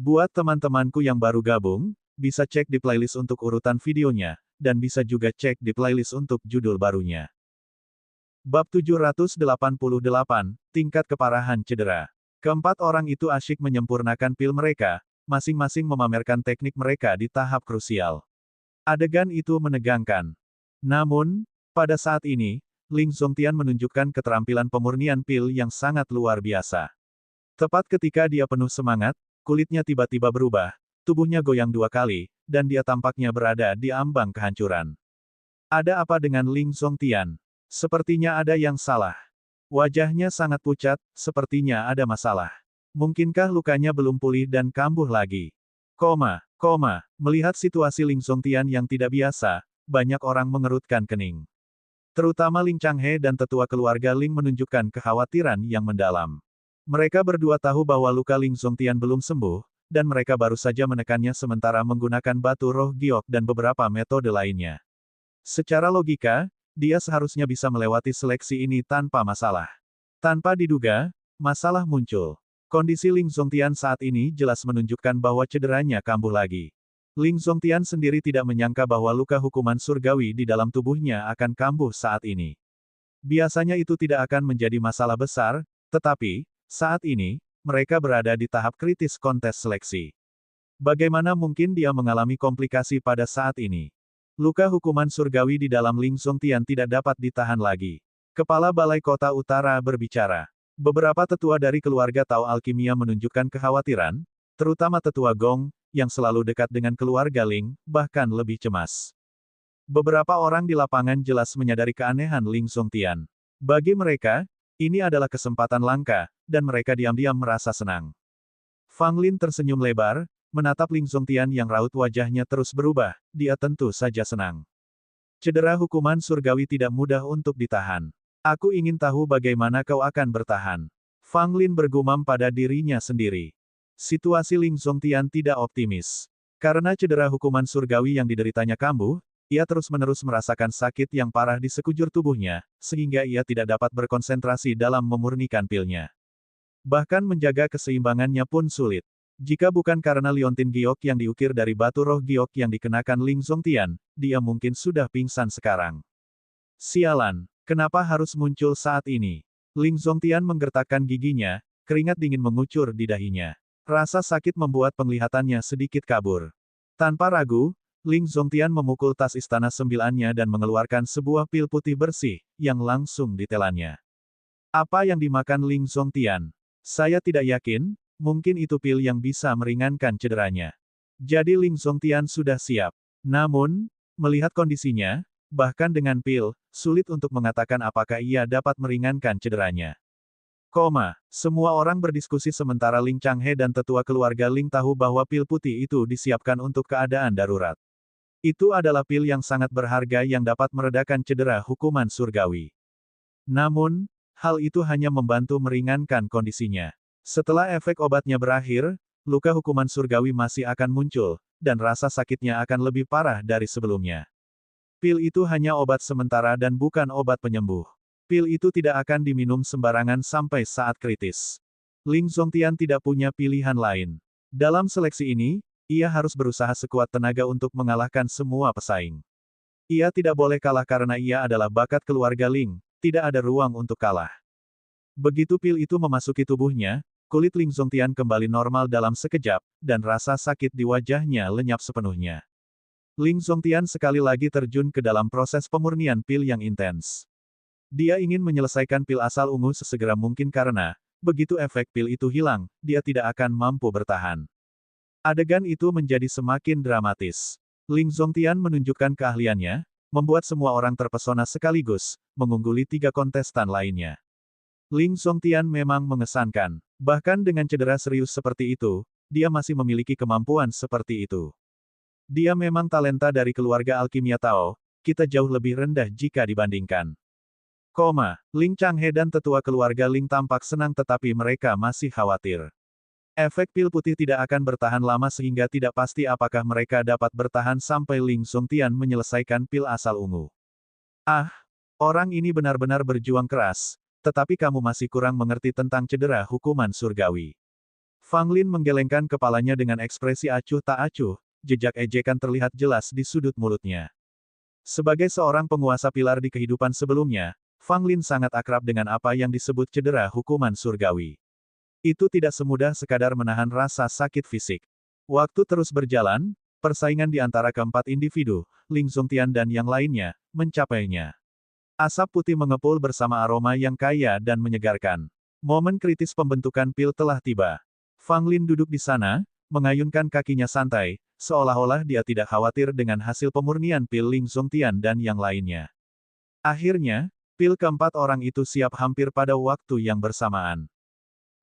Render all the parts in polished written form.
Buat teman-temanku yang baru gabung, bisa cek di playlist untuk urutan videonya, dan bisa juga cek di playlist untuk judul barunya. Bab 788, Tingkat Keparahan Cedera. Keempat orang itu asyik menyempurnakan pil mereka, masing-masing memamerkan teknik mereka di tahap krusial. Adegan itu menegangkan. Namun, pada saat ini, Ling Zongtian menunjukkan keterampilan pemurnian pil yang sangat luar biasa. Tepat ketika dia penuh semangat, kulitnya tiba-tiba berubah, tubuhnya goyang 2 kali, dan dia tampaknya berada di ambang kehancuran. Ada apa dengan Ling Zongtian? Sepertinya ada yang salah. Wajahnya sangat pucat, sepertinya ada masalah. Mungkinkah lukanya belum pulih dan kambuh lagi? Melihat situasi Ling Zongtian yang tidak biasa, banyak orang mengerutkan kening. Terutama Ling Changhe dan tetua keluarga Ling menunjukkan kekhawatiran yang mendalam. Mereka berdua tahu bahwa luka Ling Zongtian belum sembuh, dan mereka baru saja menekannya sementara menggunakan batu roh giok dan beberapa metode lainnya. Secara logika, dia seharusnya bisa melewati seleksi ini tanpa masalah. Tanpa diduga, masalah muncul. Kondisi Ling Zongtian saat ini jelas menunjukkan bahwa cederanya kambuh lagi. Ling Zongtian sendiri tidak menyangka bahwa luka hukuman surgawi di dalam tubuhnya akan kambuh saat ini. Biasanya itu tidak akan menjadi masalah besar, tetapi, saat ini, mereka berada di tahap kritis kontes seleksi. Bagaimana mungkin dia mengalami komplikasi pada saat ini? Luka hukuman surgawi di dalam Ling Zongtian tidak dapat ditahan lagi. Kepala Balai Kota Utara berbicara. Beberapa tetua dari keluarga Tao Alkimia menunjukkan kekhawatiran, terutama tetua Gong, yang selalu dekat dengan keluarga Ling, bahkan lebih cemas. Beberapa orang di lapangan jelas menyadari keanehan Ling Zongtian. Bagi mereka, ini adalah kesempatan langka, dan mereka diam-diam merasa senang. Fang Lin tersenyum lebar, menatap Ling Zongtian yang raut wajahnya terus berubah, dia tentu saja senang. Cedera hukuman surgawi tidak mudah untuk ditahan. Aku ingin tahu bagaimana kau akan bertahan. Fang Lin bergumam pada dirinya sendiri. Situasi Ling Zongtian tidak optimis. Karena cedera hukuman surgawi yang dideritanya kambuh, ia terus-menerus merasakan sakit yang parah di sekujur tubuhnya, sehingga ia tidak dapat berkonsentrasi dalam memurnikan pilnya. Bahkan menjaga keseimbangannya pun sulit. Jika bukan karena liontin giok yang diukir dari batu roh giok yang dikenakan Ling Zongtian, dia mungkin sudah pingsan sekarang. Sialan, kenapa harus muncul saat ini? Ling Zongtian menggertakkan giginya, keringat dingin mengucur di dahinya. Rasa sakit membuat penglihatannya sedikit kabur. Tanpa ragu, Ling Zongtian memukul tas istana sembilannya dan mengeluarkan sebuah pil putih bersih, yang langsung ditelannya. Apa yang dimakan Ling Zongtian? Saya tidak yakin. Mungkin itu pil yang bisa meringankan cederanya. Jadi Ling Zongtian sudah siap. Namun, melihat kondisinya, bahkan dengan pil, sulit untuk mengatakan apakah ia dapat meringankan cederanya. Semua orang berdiskusi sementara Ling Changhe dan tetua keluarga Ling tahu bahwa pil putih itu disiapkan untuk keadaan darurat. Itu adalah pil yang sangat berharga yang dapat meredakan cedera hukuman surgawi. Namun, hal itu hanya membantu meringankan kondisinya. Setelah efek obatnya berakhir, luka hukuman surgawi masih akan muncul, dan rasa sakitnya akan lebih parah dari sebelumnya. Pil itu hanya obat sementara dan bukan obat penyembuh. Pil itu tidak akan diminum sembarangan sampai saat kritis. Ling Zongtian tidak punya pilihan lain. Dalam seleksi ini, ia harus berusaha sekuat tenaga untuk mengalahkan semua pesaing. Ia tidak boleh kalah karena ia adalah bakat keluarga Ling, tidak ada ruang untuk kalah. Begitu pil itu memasuki tubuhnya, kulit Ling Zongtian kembali normal dalam sekejap, dan rasa sakit di wajahnya lenyap sepenuhnya. Ling Zongtian sekali lagi terjun ke dalam proses pemurnian pil yang intens. Dia ingin menyelesaikan pil asal ungu sesegera mungkin karena, begitu efek pil itu hilang, dia tidak akan mampu bertahan. Adegan itu menjadi semakin dramatis. Ling Zongtian menunjukkan keahliannya, membuat semua orang terpesona sekaligus, mengungguli 3 kontestan lainnya. Ling Zongtian memang mengesankan. Bahkan dengan cedera serius seperti itu, dia masih memiliki kemampuan seperti itu. Dia memang talenta dari keluarga alkimia Tao, kita jauh lebih rendah jika dibandingkan. Ling Changhe dan tetua keluarga Ling tampak senang tetapi mereka masih khawatir. Efek pil putih tidak akan bertahan lama sehingga tidak pasti apakah mereka dapat bertahan sampai Ling Zongtian menyelesaikan pil asal ungu. Orang ini benar-benar berjuang keras. Tetapi kamu masih kurang mengerti tentang cedera hukuman surgawi. Fang Lin menggelengkan kepalanya dengan ekspresi acuh tak acuh, jejak ejekan terlihat jelas di sudut mulutnya. Sebagai seorang penguasa pilar di kehidupan sebelumnya, Fang Lin sangat akrab dengan apa yang disebut cedera hukuman surgawi. Itu tidak semudah sekadar menahan rasa sakit fisik. Waktu terus berjalan, persaingan di antara keempat individu, Ling Zongtian dan yang lainnya, mencapainya. Asap putih mengepul bersama aroma yang kaya dan menyegarkan. Momen kritis pembentukan pil telah tiba. Fang Lin duduk di sana, mengayunkan kakinya santai, seolah-olah dia tidak khawatir dengan hasil pemurnian pil Ling Zongtian dan yang lainnya. Akhirnya, pil keempat orang itu siap hampir pada waktu yang bersamaan.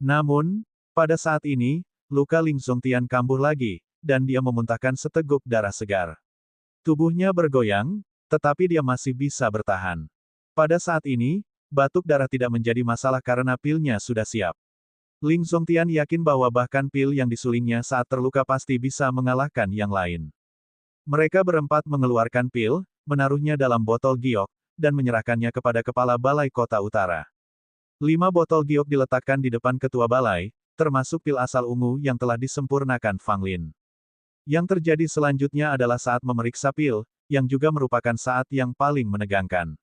Namun, pada saat ini, luka Ling Zongtian kambuh lagi, dan dia memuntahkan seteguk darah segar. Tubuhnya bergoyang, tetapi dia masih bisa bertahan. Pada saat ini, batuk darah tidak menjadi masalah karena pilnya sudah siap. Ling Zongtian yakin bahwa bahkan pil yang disulingnya saat terluka pasti bisa mengalahkan yang lain. Mereka berempat mengeluarkan pil, menaruhnya dalam botol giok, dan menyerahkannya kepada kepala balai kota utara. 5 botol giok diletakkan di depan ketua balai, termasuk pil asal ungu yang telah disempurnakan Fang Lin. Yang terjadi selanjutnya adalah saat memeriksa pil, yang juga merupakan saat yang paling menegangkan.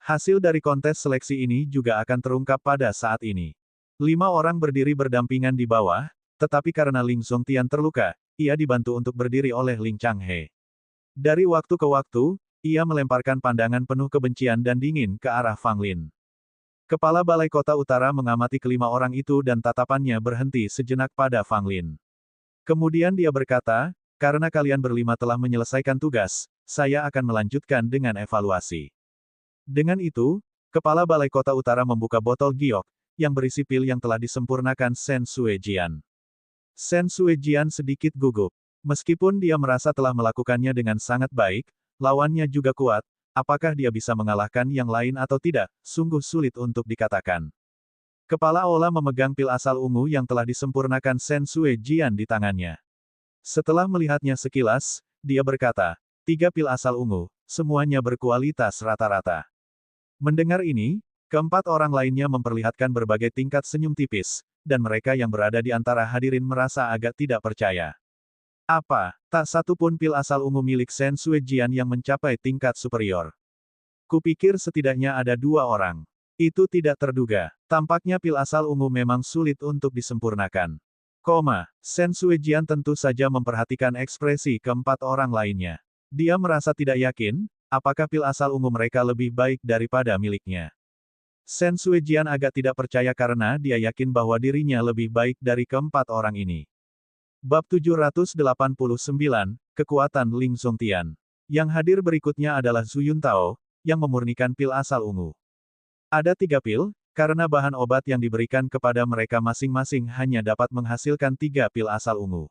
Hasil dari kontes seleksi ini juga akan terungkap pada saat ini. 5 orang berdiri berdampingan di bawah, tetapi karena Ling Zongtian terluka, ia dibantu untuk berdiri oleh Ling Changhe. Dari waktu ke waktu, ia melemparkan pandangan penuh kebencian dan dingin ke arah Fang Lin. Kepala Balai Kota Utara mengamati kelima orang itu dan tatapannya berhenti sejenak pada Fang Lin. Kemudian dia berkata, karena kalian berlima telah menyelesaikan tugas, saya akan melanjutkan dengan evaluasi. Dengan itu, Kepala Balai Kota Utara membuka botol giok, yang berisi pil yang telah disempurnakan Shen Suejian. Shen Suejian sedikit gugup. Meskipun dia merasa telah melakukannya dengan sangat baik, lawannya juga kuat, apakah dia bisa mengalahkan yang lain atau tidak, sungguh sulit untuk dikatakan. Kepala Ola memegang pil asal ungu yang telah disempurnakan Shen Suejian di tangannya. Setelah melihatnya sekilas, dia berkata, 3 pil asal ungu, semuanya berkualitas rata-rata. Mendengar ini, keempat orang lainnya memperlihatkan berbagai tingkat senyum tipis, dan mereka yang berada di antara hadirin merasa agak tidak percaya. Apa, tak satu pun pil asal ungu milik Shen Suejian yang mencapai tingkat superior. Kupikir setidaknya ada 2 orang. Itu tidak terduga. Tampaknya pil asal ungu memang sulit untuk disempurnakan. Shen Suejian tentu saja memperhatikan ekspresi keempat orang lainnya. Dia merasa tidak yakin, apakah pil asal ungu mereka lebih baik daripada miliknya. Shen Suejian agak tidak percaya karena dia yakin bahwa dirinya lebih baik dari keempat orang ini. Bab 789, Kekuatan Ling Zongtian. Yang hadir berikutnya adalah Zhu Yuntao, yang memurnikan pil asal ungu. Ada 3 pil, karena bahan obat yang diberikan kepada mereka masing-masing hanya dapat menghasilkan 3 pil asal ungu.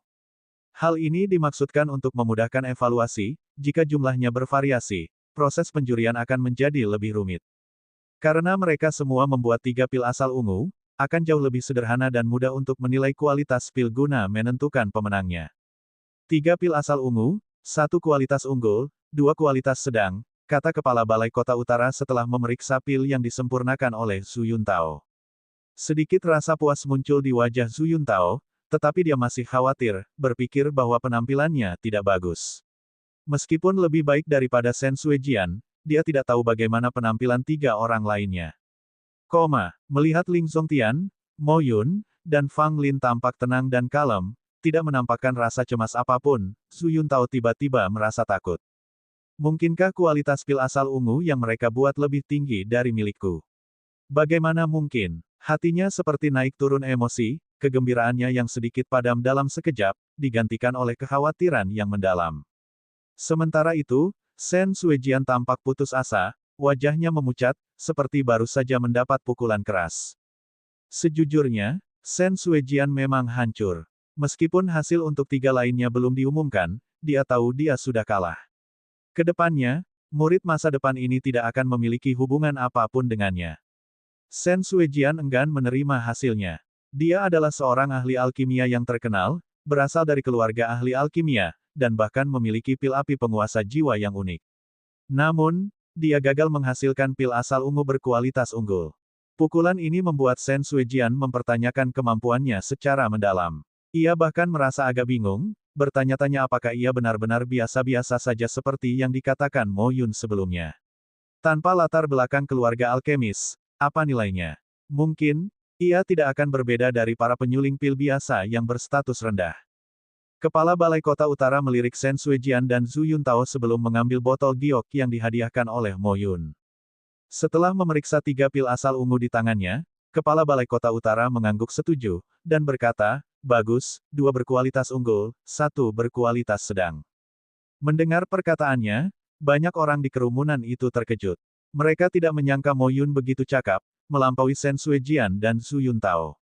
Hal ini dimaksudkan untuk memudahkan evaluasi, jika jumlahnya bervariasi, proses penjurian akan menjadi lebih rumit. Karena mereka semua membuat 3 pil asal ungu, akan jauh lebih sederhana dan mudah untuk menilai kualitas pil guna menentukan pemenangnya. 3 pil asal ungu, 1 kualitas unggul, 2 kualitas sedang, kata Kepala Balai Kota Utara setelah memeriksa pil yang disempurnakan oleh Zhu Yuntao. Sedikit rasa puas muncul di wajah Zhu Yuntao, tetapi dia masih khawatir, berpikir bahwa penampilannya tidak bagus. Meskipun lebih baik daripada Shen Suejian, dia tidak tahu bagaimana penampilan 3 orang lainnya. Melihat Ling Zongtian, Mo Yun, dan Fang Lin tampak tenang dan kalem, tidak menampakkan rasa cemas apapun, Zhu Yuntao tiba-tiba merasa takut. Mungkinkah kualitas pil asal ungu yang mereka buat lebih tinggi dari milikku? Bagaimana mungkin? Hatinya seperti naik turun emosi, kegembiraannya yang sedikit padam dalam sekejap, digantikan oleh kekhawatiran yang mendalam. Sementara itu, Shen Suejian tampak putus asa, wajahnya memucat, seperti baru saja mendapat pukulan keras. Sejujurnya, Shen Suejian memang hancur. Meskipun hasil untuk 3 lainnya belum diumumkan, dia tahu dia sudah kalah. Kedepannya, murid masa depan ini tidak akan memiliki hubungan apapun dengannya. Shen Suejian enggan menerima hasilnya. Dia adalah seorang ahli alkimia yang terkenal, berasal dari keluarga ahli alkimia, dan bahkan memiliki pil api penguasa jiwa yang unik. Namun, dia gagal menghasilkan pil asal ungu berkualitas unggul. Pukulan ini membuat Shen Suejian mempertanyakan kemampuannya secara mendalam. Ia bahkan merasa agak bingung, bertanya-tanya apakah ia benar-benar biasa-biasa saja seperti yang dikatakan Mo Yun sebelumnya. Tanpa latar belakang keluarga alkemis, apa nilainya? Mungkin, ia tidak akan berbeda dari para penyuling pil biasa yang berstatus rendah. Kepala Balai Kota Utara melirik Shen Suejian dan Zhu Yuntao sebelum mengambil botol giok yang dihadiahkan oleh Mo Yun. Setelah memeriksa 3 pil asal ungu di tangannya, Kepala Balai Kota Utara mengangguk setuju, dan berkata, bagus, 2 berkualitas unggul, 1 berkualitas sedang. Mendengar perkataannya, banyak orang di kerumunan itu terkejut. Mereka tidak menyangka Mo Yun begitu cakap, melampaui Shen Suejian dan Zhu Yuntao.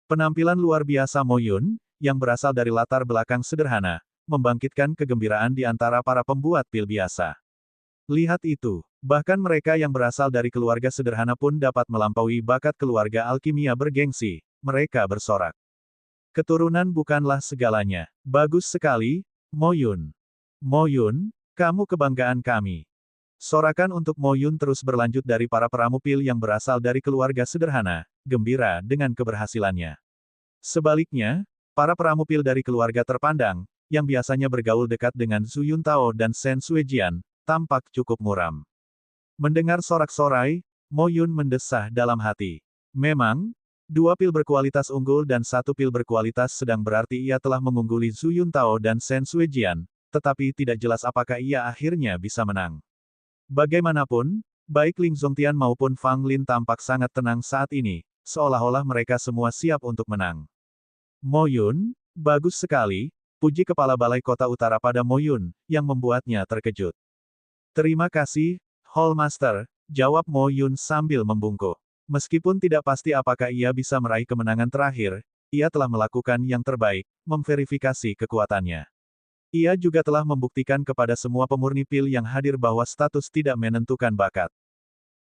Penampilan luar biasa Mo Yun, yang berasal dari latar belakang sederhana, membangkitkan kegembiraan di antara para pembuat pil biasa. Lihat itu, bahkan mereka yang berasal dari keluarga sederhana pun dapat melampaui bakat keluarga alkimia bergengsi, mereka bersorak. Keturunan bukanlah segalanya. Bagus sekali, Mo Yun. Mo Yun, kamu kebanggaan kami. Sorakan untuk Mo Yun terus berlanjut dari para peramu pil yang berasal dari keluarga sederhana, gembira dengan keberhasilannya. Sebaliknya, para peramu pil dari keluarga terpandang, yang biasanya bergaul dekat dengan Zhu Yuntao dan Shen Suejian, tampak cukup muram. Mendengar sorak-sorai, Mo Yun mendesah dalam hati. Memang, 2 pil berkualitas unggul dan 1 pil berkualitas sedang berarti ia telah mengungguli Zhu Yuntao dan Shen Suejian, tetapi tidak jelas apakah ia akhirnya bisa menang. Bagaimanapun, baik Ling Zongtian maupun Fang Lin tampak sangat tenang saat ini, seolah-olah mereka semua siap untuk menang. Mo Yun, bagus sekali, puji Kepala Balai Kota Utara pada Mo Yun, yang membuatnya terkejut. Terima kasih, Hall Master, jawab Mo Yun sambil membungkuk. Meskipun tidak pasti apakah ia bisa meraih kemenangan terakhir, ia telah melakukan yang terbaik, memverifikasi kekuatannya. Ia juga telah membuktikan kepada semua pemurni pil yang hadir bahwa status tidak menentukan bakat.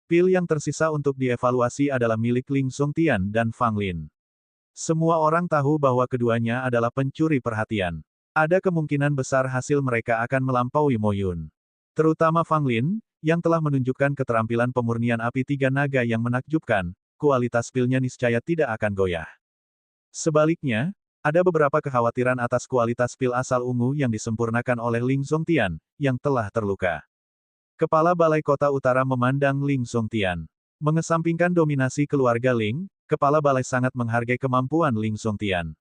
Pil yang tersisa untuk dievaluasi adalah milik Ling Zongtian dan Fang Lin. Semua orang tahu bahwa keduanya adalah pencuri perhatian. Ada kemungkinan besar hasil mereka akan melampaui Mo Yun. Terutama Fang Lin, yang telah menunjukkan keterampilan pemurnian api 3 naga yang menakjubkan, kualitas pilnya niscaya tidak akan goyah. Sebaliknya, ada beberapa kekhawatiran atas kualitas pil asal ungu yang disempurnakan oleh Ling Zongtian, yang telah terluka. Kepala Balai Kota Utara memandang Ling Zongtian. Mengesampingkan dominasi keluarga Ling, Kepala Balai sangat menghargai kemampuan Ling Zongtian.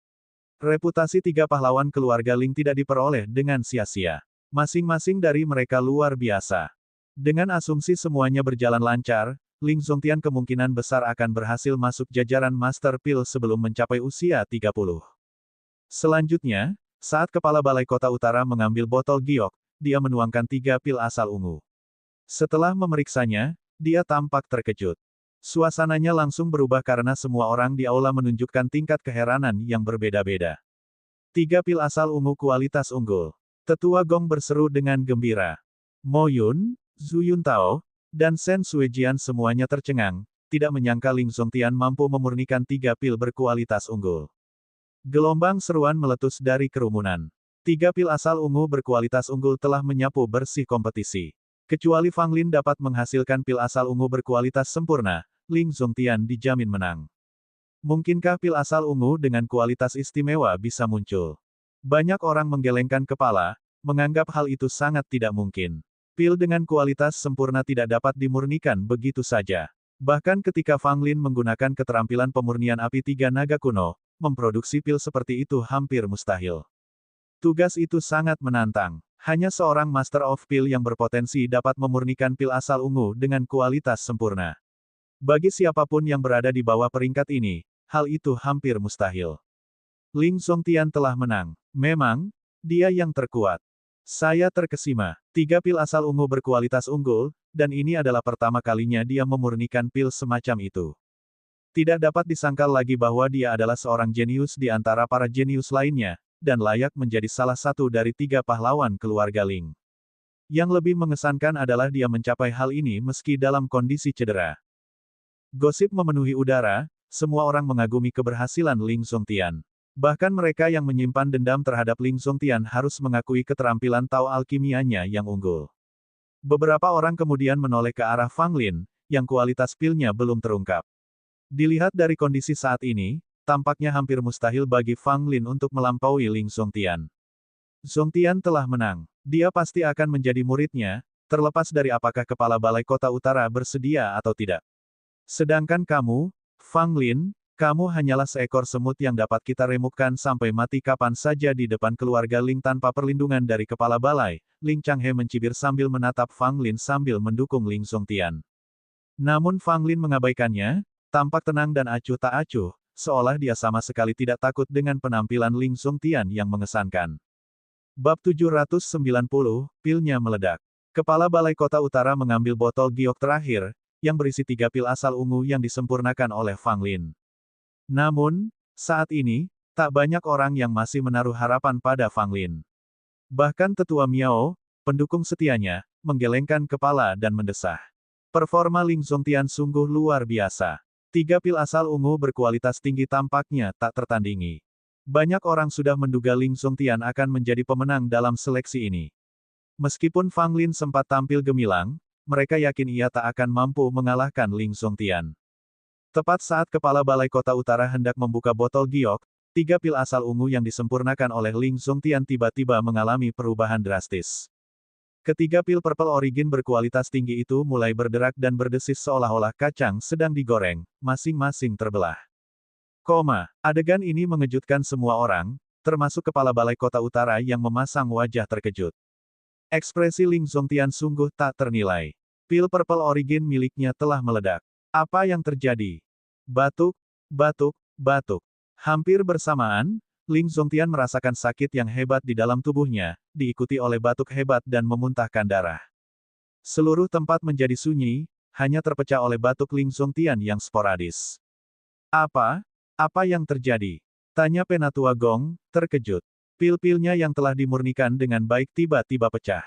Reputasi 3 pahlawan keluarga Ling tidak diperoleh dengan sia-sia. Masing-masing dari mereka luar biasa. Dengan asumsi semuanya berjalan lancar, Ling Zongtian kemungkinan besar akan berhasil masuk jajaran Master Pil sebelum mencapai usia 30. Selanjutnya, saat Kepala Balai Kota Utara mengambil botol giok, dia menuangkan 3 pil asal ungu. Setelah memeriksanya, dia tampak terkejut. Suasananya langsung berubah karena semua orang di aula menunjukkan tingkat keheranan yang berbeda-beda. 3 pil asal ungu kualitas unggul. Tetua Gong berseru dengan gembira. Mo Yun, Zhu Yuntao, dan Shen Suejian semuanya tercengang, tidak menyangka Ling Zongtian mampu memurnikan 3 pil berkualitas unggul. Gelombang seruan meletus dari kerumunan. 3 pil asal ungu berkualitas unggul telah menyapu bersih kompetisi. Kecuali Fang Lin dapat menghasilkan pil asal ungu berkualitas sempurna, Ling Zongtian dijamin menang. Mungkinkah pil asal ungu dengan kualitas istimewa bisa muncul? Banyak orang menggelengkan kepala, menganggap hal itu sangat tidak mungkin. Pil dengan kualitas sempurna tidak dapat dimurnikan begitu saja. Bahkan ketika Fang Lin menggunakan keterampilan pemurnian api 3 naga kuno, memproduksi pil seperti itu hampir mustahil. Tugas itu sangat menantang. Hanya seorang Master of Pil yang berpotensi dapat memurnikan pil asal ungu dengan kualitas sempurna. Bagi siapapun yang berada di bawah peringkat ini, hal itu hampir mustahil. Ling Zongtian telah menang. Memang, dia yang terkuat. Saya terkesima. 3 pil asal ungu berkualitas unggul, dan ini adalah pertama kalinya dia memurnikan pil semacam itu. Tidak dapat disangkal lagi bahwa dia adalah seorang jenius di antara para jenius lainnya, dan layak menjadi salah satu dari 3 pahlawan keluarga Ling. Yang lebih mengesankan adalah dia mencapai hal ini meski dalam kondisi cedera. Gosip memenuhi udara, semua orang mengagumi keberhasilan Ling Zongtian. Bahkan mereka yang menyimpan dendam terhadap Ling Zongtian harus mengakui keterampilan Tao alkimianya yang unggul. Beberapa orang kemudian menoleh ke arah Fang Lin, yang kualitas pilnya belum terungkap. Dilihat dari kondisi saat ini, tampaknya hampir mustahil bagi Fang Lin untuk melampaui Ling Zongtian. Zongtian telah menang. Dia pasti akan menjadi muridnya, terlepas dari apakah Kepala Balai Kota Utara bersedia atau tidak. Sedangkan kamu, Fang Lin, kamu hanyalah seekor semut yang dapat kita remukkan sampai mati kapan saja di depan keluarga Ling tanpa perlindungan dari Kepala Balai. Ling Changhe mencibir sambil menatap Fang Lin sambil mendukung Ling Zongtian. Namun Fang Lin mengabaikannya, tampak tenang dan acuh tak acuh, seolah dia sama sekali tidak takut dengan penampilan Ling Zongtian yang mengesankan. Bab 790, pilnya meledak. Kepala Balai Kota Utara mengambil botol giok terakhir, yang berisi 3 pil asal ungu yang disempurnakan oleh Fang Lin. Namun, saat ini, tak banyak orang yang masih menaruh harapan pada Fang Lin. Bahkan Tetua Miao, pendukung setianya, menggelengkan kepala dan mendesah. Performa Ling Zongtian sungguh luar biasa. 3 pil asal ungu berkualitas tinggi tampaknya tak tertandingi. Banyak orang sudah menduga Ling Zongtian akan menjadi pemenang dalam seleksi ini. Meskipun Fang Lin sempat tampil gemilang, mereka yakin ia tak akan mampu mengalahkan Ling Zongtian. Tepat saat Kepala Balai Kota Utara hendak membuka botol giok, 3 pil asal ungu yang disempurnakan oleh Ling Zongtian tiba-tiba mengalami perubahan drastis. Ketiga pil Purple Origin berkualitas tinggi itu mulai berderak dan berdesis seolah-olah kacang sedang digoreng, masing-masing terbelah. Adegan ini mengejutkan semua orang, termasuk Kepala Balai Kota Utara yang memasang wajah terkejut. Ekspresi Ling Zongtian sungguh tak ternilai. Pil Purple Origin miliknya telah meledak. Apa yang terjadi? Batuk, batuk, batuk. Hampir bersamaan, Ling Zongtian merasakan sakit yang hebat di dalam tubuhnya, diikuti oleh batuk hebat dan memuntahkan darah. Seluruh tempat menjadi sunyi, hanya terpecah oleh batuk Ling Zongtian yang sporadis. Apa yang terjadi? Tanya Penatua Gong, terkejut. Pil-pilnya yang telah dimurnikan dengan baik tiba-tiba pecah.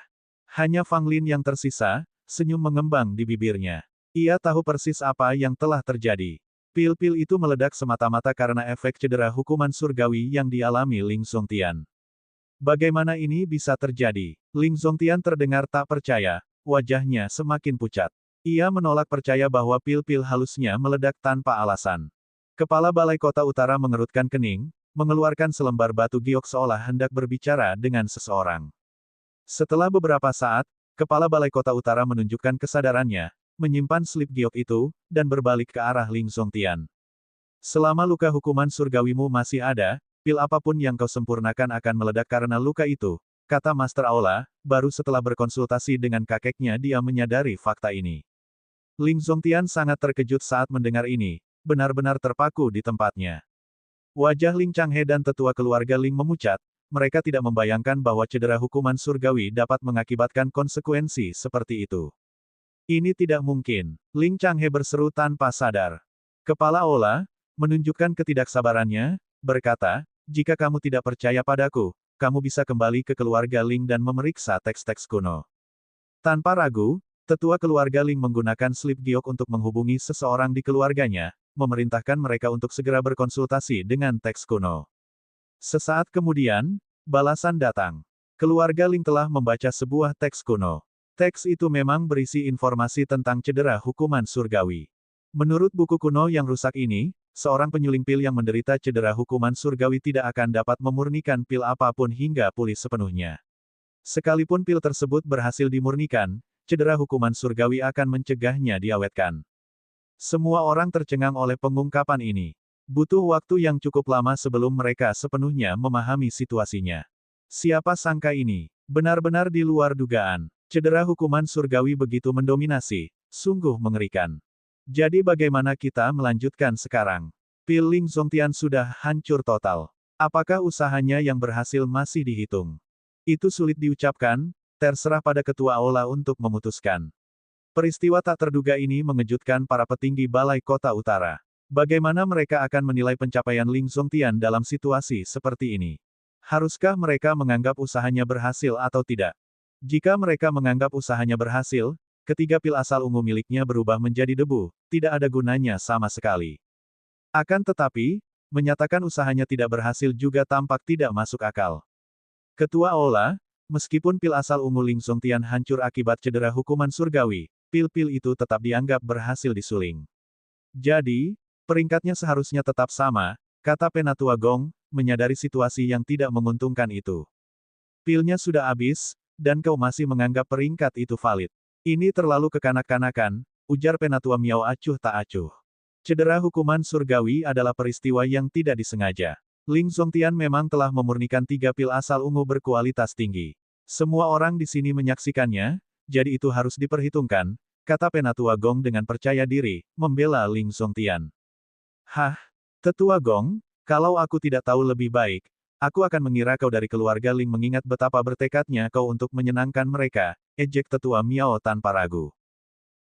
Hanya Fang Lin yang tersisa, senyum mengembang di bibirnya. Ia tahu persis apa yang telah terjadi. Pil-pil itu meledak semata-mata karena efek cedera hukuman surgawi yang dialami Ling Zongtian. Bagaimana ini bisa terjadi? Ling Zongtian terdengar tak percaya, wajahnya semakin pucat. Ia menolak percaya bahwa pil-pil halusnya meledak tanpa alasan. Kepala Balai Kota Utara mengerutkan kening, mengeluarkan selembar batu giok seolah hendak berbicara dengan seseorang. Setelah beberapa saat, Kepala Balai Kota Utara menunjukkan kesadarannya, menyimpan slip giok itu, dan berbalik ke arah Ling Zongtian. Selama luka hukuman surgawimu masih ada, pil apapun yang kau sempurnakan akan meledak karena luka itu, kata Master Aula, baru setelah berkonsultasi dengan kakeknya dia menyadari fakta ini. Ling Zongtian sangat terkejut saat mendengar ini, benar-benar terpaku di tempatnya. Wajah Ling Changhe dan tetua keluarga Ling memucat, mereka tidak membayangkan bahwa cedera hukuman surgawi dapat mengakibatkan konsekuensi seperti itu. Ini tidak mungkin, Ling Changhe berseru tanpa sadar. Kepala Ola, menunjukkan ketidaksabarannya, berkata, jika kamu tidak percaya padaku, kamu bisa kembali ke keluarga Ling dan memeriksa teks-teks kuno. Tanpa ragu, tetua keluarga Ling menggunakan slip giok untuk menghubungi seseorang di keluarganya, memerintahkan mereka untuk segera berkonsultasi dengan teks kuno. Sesaat kemudian, balasan datang. Keluarga Ling telah membaca sebuah teks kuno. Teks itu memang berisi informasi tentang cedera hukuman surgawi. Menurut buku kuno yang rusak ini, seorang penyuling pil yang menderita cedera hukuman surgawi tidak akan dapat memurnikan pil apapun hingga pulih sepenuhnya. Sekalipun pil tersebut berhasil dimurnikan, cedera hukuman surgawi akan mencegahnya diawetkan. Semua orang tercengang oleh pengungkapan ini. Butuh waktu yang cukup lama sebelum mereka sepenuhnya memahami situasinya. Siapa sangka ini? Benar-benar di luar dugaan. Cedera hukuman surgawi begitu mendominasi, sungguh mengerikan. Jadi bagaimana kita melanjutkan sekarang? Pil Ling Zongtian sudah hancur total. Apakah usahanya yang berhasil masih dihitung? Itu sulit diucapkan, terserah pada Ketua Aula untuk memutuskan. Peristiwa tak terduga ini mengejutkan para petinggi Balai Kota Utara. Bagaimana mereka akan menilai pencapaian Ling Zongtian dalam situasi seperti ini? Haruskah mereka menganggap usahanya berhasil atau tidak? Jika mereka menganggap usahanya berhasil, ketiga pil asal ungu miliknya berubah menjadi debu, tidak ada gunanya sama sekali. Akan tetapi, menyatakan usahanya tidak berhasil juga tampak tidak masuk akal. Ketua Aula, meskipun pil asal ungu Ling Zongtian hancur akibat cedera hukuman surgawi, pil-pil itu tetap dianggap berhasil disuling. Jadi, Peringkatnya seharusnya tetap sama, kata Penatua Gong, menyadari situasi yang tidak menguntungkan itu. Pilnya sudah habis, dan kau masih menganggap peringkat itu valid. Ini terlalu kekanak-kanakan, ujar Penatua Miao acuh tak acuh. Cedera hukuman surgawi adalah peristiwa yang tidak disengaja. Ling Zongtian memang telah memurnikan 3 pil asal ungu berkualitas tinggi. Semua orang di sini menyaksikannya, jadi itu harus diperhitungkan, kata Penatua Gong dengan percaya diri, membela Ling Zongtian. Hah? Tetua Gong, kalau aku tidak tahu lebih baik, aku akan mengira kau dari keluarga Ling mengingat betapa bertekadnya kau untuk menyenangkan mereka, ejek Tetua Miao tanpa ragu.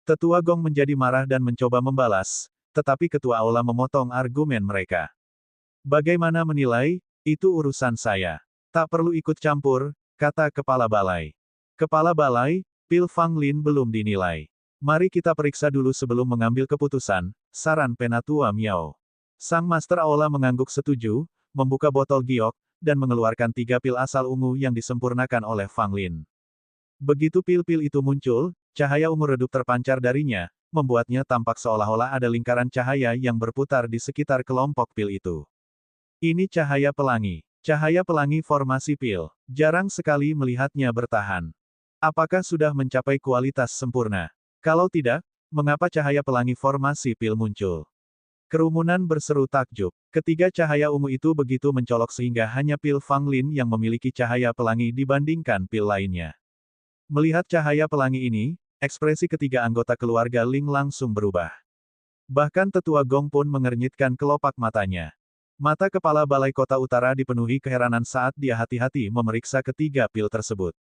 Tetua Gong menjadi marah dan mencoba membalas, tetapi Ketua Aula memotong argumen mereka. Bagaimana menilai, itu urusan saya. Tak perlu ikut campur, kata Kepala Balai. Kepala Balai, pil Fang Lin belum dinilai. Mari kita periksa dulu sebelum mengambil keputusan, saran Penatua Miao. Sang Master Aula mengangguk setuju, membuka botol giok, dan mengeluarkan 3 pil asal ungu yang disempurnakan oleh Fang Lin. Begitu pil-pil itu muncul, cahaya ungu redup terpancar darinya, membuatnya tampak seolah-olah ada lingkaran cahaya yang berputar di sekitar kelompok pil itu. Ini cahaya pelangi. Cahaya pelangi formasi pil. Jarang sekali melihatnya bertahan. Apakah sudah mencapai kualitas sempurna? Kalau tidak, mengapa cahaya pelangi formasi pil muncul? Kerumunan berseru takjub. Ketiga cahaya ungu itu begitu mencolok sehingga hanya pil Fang Lin yang memiliki cahaya pelangi dibandingkan pil lainnya. Melihat cahaya pelangi ini, ekspresi ketiga anggota keluarga Ling langsung berubah. Bahkan Tetua Gong pun mengernyitkan kelopak matanya. Mata Kepala Balai Kota Utara dipenuhi keheranan saat dia hati-hati memeriksa ketiga pil tersebut.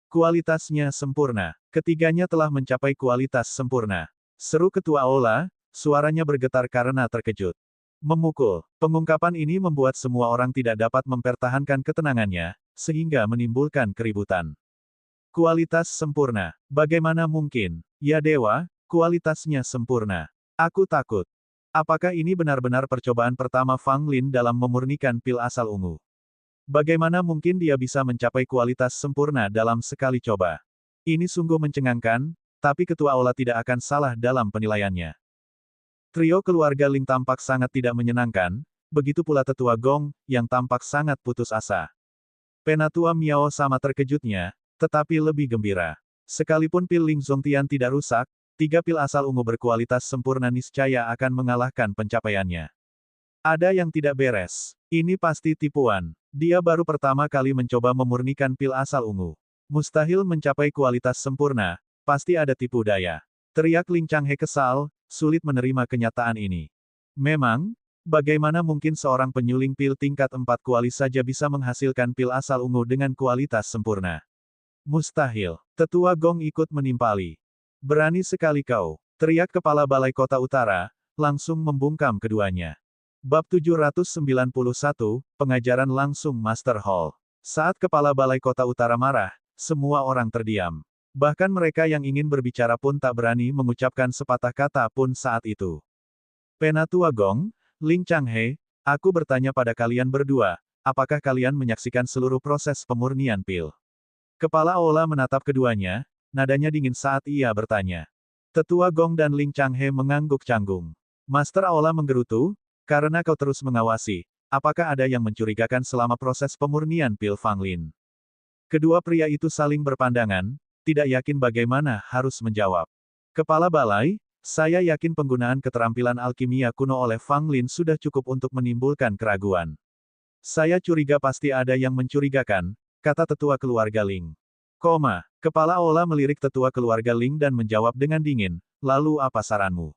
Kualitasnya sempurna. Ketiganya telah mencapai kualitas sempurna. Seru Ketua Aula, suaranya bergetar karena terkejut. Memukul. Pengungkapan ini membuat semua orang tidak dapat mempertahankan ketenangannya, sehingga menimbulkan keributan. Kualitas sempurna. Bagaimana mungkin? Ya dewa, kualitasnya sempurna. Aku takut. Apakah ini benar-benar percobaan pertama Fang Lin dalam memurnikan pil asal ungu? Bagaimana mungkin dia bisa mencapai kualitas sempurna dalam sekali coba? Ini sungguh mencengangkan, tapi Ketua Aula tidak akan salah dalam penilaiannya. Trio keluarga Ling tampak sangat tidak menyenangkan, begitu pula Tetua Gong, yang tampak sangat putus asa. Penatua Miao sama terkejutnya, tetapi lebih gembira. Sekalipun pil Ling Zongtian tidak rusak, 3 pil asal ungu berkualitas sempurna niscaya akan mengalahkan pencapaiannya. Ada yang tidak beres. Ini pasti tipuan. Dia baru pertama kali mencoba memurnikan pil asal ungu. Mustahil mencapai kualitas sempurna, pasti ada tipu daya. Teriak Ling Changhe kesal, sulit menerima kenyataan ini. Memang, bagaimana mungkin seorang penyuling pil tingkat 4 kuali saja bisa menghasilkan pil asal ungu dengan kualitas sempurna? Mustahil. Tetua Gong ikut menimpali. Berani sekali kau, teriak Kepala Balai Kota Utara, langsung membungkam keduanya. Bab 791, Pengajaran Langsung Master Hall. Saat Kepala Balai Kota Utara marah, semua orang terdiam. Bahkan mereka yang ingin berbicara pun tak berani mengucapkan sepatah kata pun saat itu. Penatua Gong, Ling Changhe, aku bertanya pada kalian berdua, apakah kalian menyaksikan seluruh proses pemurnian pil? Kepala Aula menatap keduanya, nadanya dingin saat ia bertanya. Tetua Gong dan Ling Changhe mengangguk canggung. Master Aula menggerutu, karena kau terus mengawasi, apakah ada yang mencurigakan selama proses pemurnian pil Fang Lin? Kedua pria itu saling berpandangan, tidak yakin bagaimana harus menjawab. Kepala Balai, saya yakin penggunaan keterampilan alkimia kuno oleh Fang Lin sudah cukup untuk menimbulkan keraguan. Saya curiga pasti ada yang mencurigakan, kata tetua keluarga Ling. Kepala Aula melirik tetua keluarga Ling dan menjawab dengan dingin, lalu apa saranmu?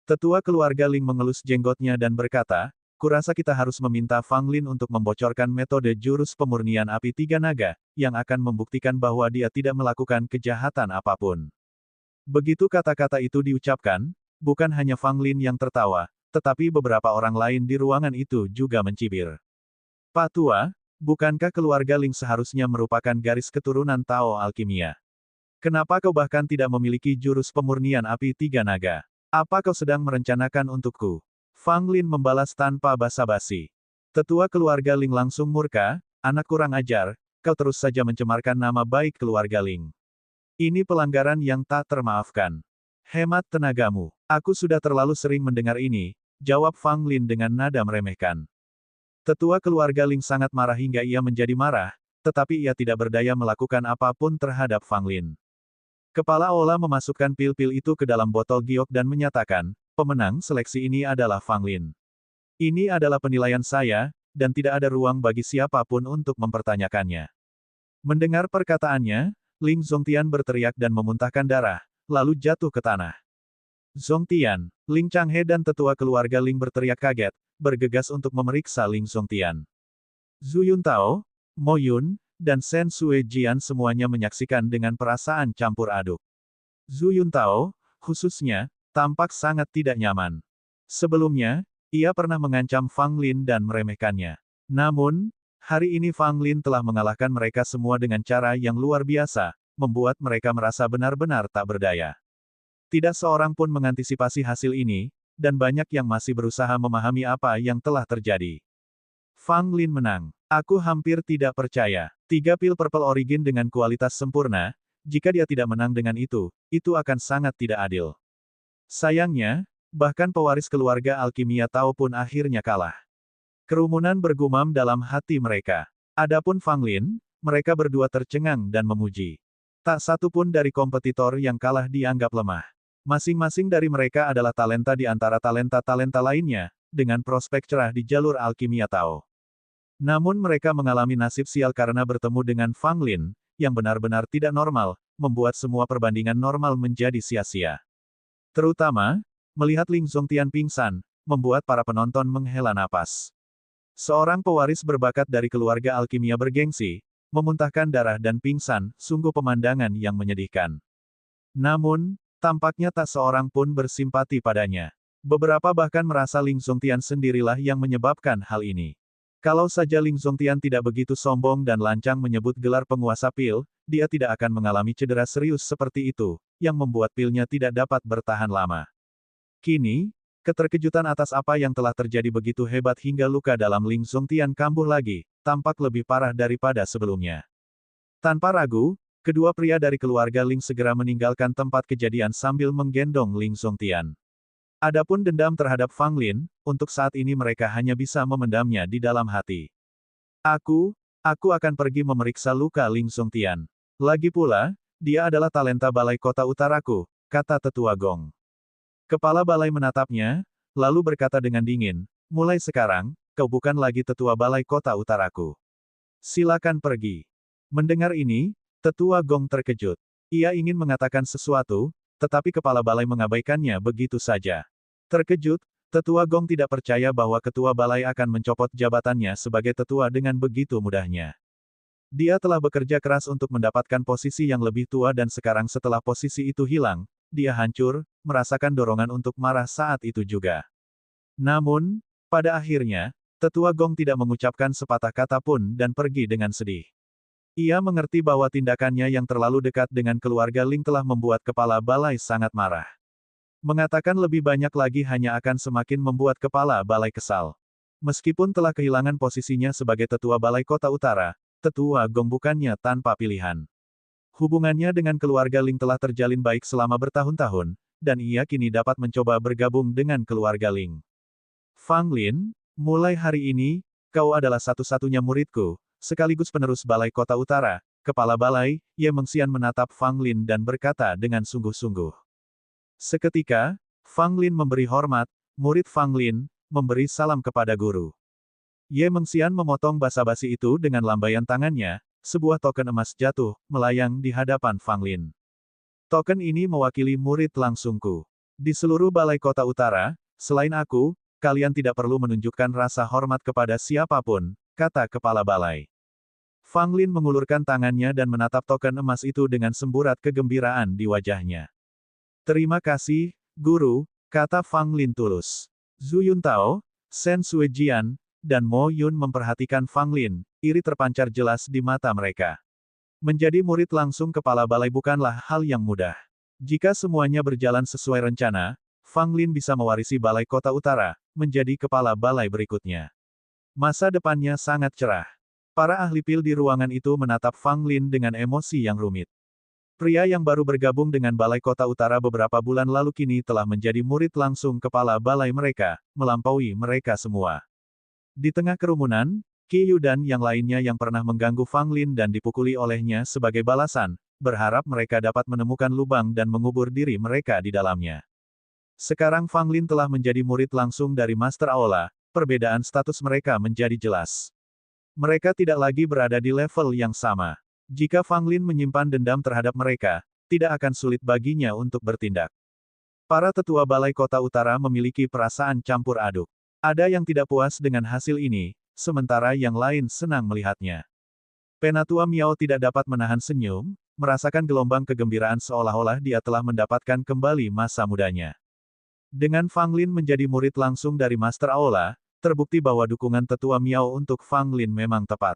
Tetua keluarga Ling mengelus jenggotnya dan berkata, kurasa kita harus meminta Fang Lin untuk membocorkan metode jurus pemurnian api 3 naga, yang akan membuktikan bahwa dia tidak melakukan kejahatan apapun. Begitu kata-kata itu diucapkan, bukan hanya Fang Lin yang tertawa, tetapi beberapa orang lain di ruangan itu juga mencibir. Pak Tua, bukankah keluarga Ling seharusnya merupakan garis keturunan Tao Alkimia? Kenapa kau bahkan tidak memiliki jurus pemurnian api 3 naga? Apa kau sedang merencanakan untukku? Fang Lin membalas tanpa basa-basi. Tetua keluarga Ling langsung murka, anak kurang ajar, kau terus saja mencemarkan nama baik keluarga Ling. Ini pelanggaran yang tak termaafkan. Hemat tenagamu. Aku sudah terlalu sering mendengar ini, jawab Fang Lin dengan nada meremehkan. Tetua keluarga Ling sangat marah hingga ia menjadi marah, tetapi ia tidak berdaya melakukan apapun terhadap Fang Lin. Kepala Ola memasukkan pil-pil itu ke dalam botol giok dan menyatakan, pemenang seleksi ini adalah Fang Lin. Ini adalah penilaian saya, dan tidak ada ruang bagi siapapun untuk mempertanyakannya. Mendengar perkataannya, Ling Zongtian berteriak dan memuntahkan darah, lalu jatuh ke tanah. Zongtian, Ling Changhe dan tetua keluarga Ling berteriak kaget, bergegas untuk memeriksa Ling Zongtian. Zhu Yuntao, Mo Yun, dan Shen Sui Jian semuanya menyaksikan dengan perasaan campur aduk. Zhu Yuntao, khususnya, tampak sangat tidak nyaman. Sebelumnya, ia pernah mengancam Fang Lin dan meremehkannya. Namun, hari ini Fang Lin telah mengalahkan mereka semua dengan cara yang luar biasa, membuat mereka merasa benar-benar tak berdaya. Tidak seorang pun mengantisipasi hasil ini, dan banyak yang masih berusaha memahami apa yang telah terjadi. Fang Lin menang. Aku hampir tidak percaya. 3 pil Purple Origin dengan kualitas sempurna, jika dia tidak menang dengan itu akan sangat tidak adil. Sayangnya, bahkan pewaris keluarga Alkimia Tao pun akhirnya kalah. Kerumunan bergumam dalam hati mereka. Adapun Fang Lin, mereka berdua tercengang dan memuji. Tak satu pun dari kompetitor yang kalah dianggap lemah. Masing-masing dari mereka adalah talenta di antara talenta-talenta lainnya, dengan prospek cerah di jalur Alkimia Tao. Namun mereka mengalami nasib sial karena bertemu dengan Fang Lin, yang benar-benar tidak normal, membuat semua perbandingan normal menjadi sia-sia. Terutama, melihat Ling Zongtian pingsan, membuat para penonton menghela napas. Seorang pewaris berbakat dari keluarga alkimia bergengsi, memuntahkan darah dan pingsan, sungguh pemandangan yang menyedihkan. Namun, tampaknya tak seorang pun bersimpati padanya. Beberapa bahkan merasa Ling Zongtian sendirilah yang menyebabkan hal ini. Kalau saja Ling Zongtian tidak begitu sombong dan lancang menyebut gelar penguasa pil, dia tidak akan mengalami cedera serius seperti itu, yang membuat pilnya tidak dapat bertahan lama. Kini, keterkejutan atas apa yang telah terjadi begitu hebat hingga luka dalam Ling Zongtian kambuh lagi, tampak lebih parah daripada sebelumnya. Tanpa ragu, kedua pria dari keluarga Ling segera meninggalkan tempat kejadian sambil menggendong Ling Zongtian. Adapun dendam terhadap Fang Lin, untuk saat ini mereka hanya bisa memendamnya di dalam hati. Aku akan pergi memeriksa luka Ling Zongtian. Lagi pula, dia adalah talenta balai kota utaraku, kata tetua Gong. Kepala balai menatapnya, lalu berkata dengan dingin, mulai sekarang, kau bukan lagi tetua balai kota utaraku. Silakan pergi. Mendengar ini, tetua Gong terkejut. Ia ingin mengatakan sesuatu, tetapi kepala balai mengabaikannya begitu saja. Terkejut, tetua Gong tidak percaya bahwa ketua balai akan mencopot jabatannya sebagai tetua dengan begitu mudahnya. Dia telah bekerja keras untuk mendapatkan posisi yang lebih tua dan sekarang setelah posisi itu hilang, dia hancur, merasakan dorongan untuk marah saat itu juga. Namun, pada akhirnya, tetua Gong tidak mengucapkan sepatah kata pun dan pergi dengan sedih. Ia mengerti bahwa tindakannya yang terlalu dekat dengan keluarga Ling telah membuat kepala balai sangat marah. Mengatakan lebih banyak lagi hanya akan semakin membuat kepala balai kesal. Meskipun telah kehilangan posisinya sebagai tetua balai kota utara, tetua Gong bukannya tanpa pilihan. Hubungannya dengan keluarga Ling telah terjalin baik selama bertahun-tahun, dan ia kini dapat mencoba bergabung dengan keluarga Ling. Fang Lin, mulai hari ini, kau adalah satu-satunya muridku, sekaligus penerus balai kota utara. Kepala balai, Ye Mengxian menatap Fang Lin dan berkata dengan sungguh-sungguh. Seketika, Fang Lin memberi hormat, murid Fang Lin, memberi salam kepada guru. Ye Mengxian memotong basa-basi itu dengan lambaian tangannya, sebuah token emas jatuh, melayang di hadapan Fang Lin. Token ini mewakili murid langsungku. Di seluruh balai kota utara, selain aku, kalian tidak perlu menunjukkan rasa hormat kepada siapapun, kata kepala balai. Fang Lin mengulurkan tangannya dan menatap token emas itu dengan semburat kegembiraan di wajahnya. Terima kasih, guru, kata Fang Lin tulus. Zhu Yuntao, Shen Sui Jian, dan Mo Yun memperhatikan Fang Lin, iri terpancar jelas di mata mereka. Menjadi murid langsung kepala balai bukanlah hal yang mudah. Jika semuanya berjalan sesuai rencana, Fang Lin bisa mewarisi balai kota utara, menjadi kepala balai berikutnya. Masa depannya sangat cerah. Para ahli pil di ruangan itu menatap Fang Lin dengan emosi yang rumit. Pria yang baru bergabung dengan Balai Kota Utara beberapa bulan lalu kini telah menjadi murid langsung kepala balai mereka, melampaui mereka semua. Di tengah kerumunan, Qi Yu dan yang lainnya yang pernah mengganggu Fang Lin dan dipukuli olehnya sebagai balasan, berharap mereka dapat menemukan lubang dan mengubur diri mereka di dalamnya. Sekarang Fang Lin telah menjadi murid langsung dari Master Aula, perbedaan status mereka menjadi jelas. Mereka tidak lagi berada di level yang sama. Jika Fang Lin menyimpan dendam terhadap mereka, tidak akan sulit baginya untuk bertindak. Para tetua Balai Kota Utara memiliki perasaan campur aduk. Ada yang tidak puas dengan hasil ini, sementara yang lain senang melihatnya. Penatua Miao tidak dapat menahan senyum, merasakan gelombang kegembiraan seolah-olah dia telah mendapatkan kembali masa mudanya. Dengan Fang Lin menjadi murid langsung dari Master Aula, terbukti bahwa dukungan tetua Miao untuk Fang Lin memang tepat.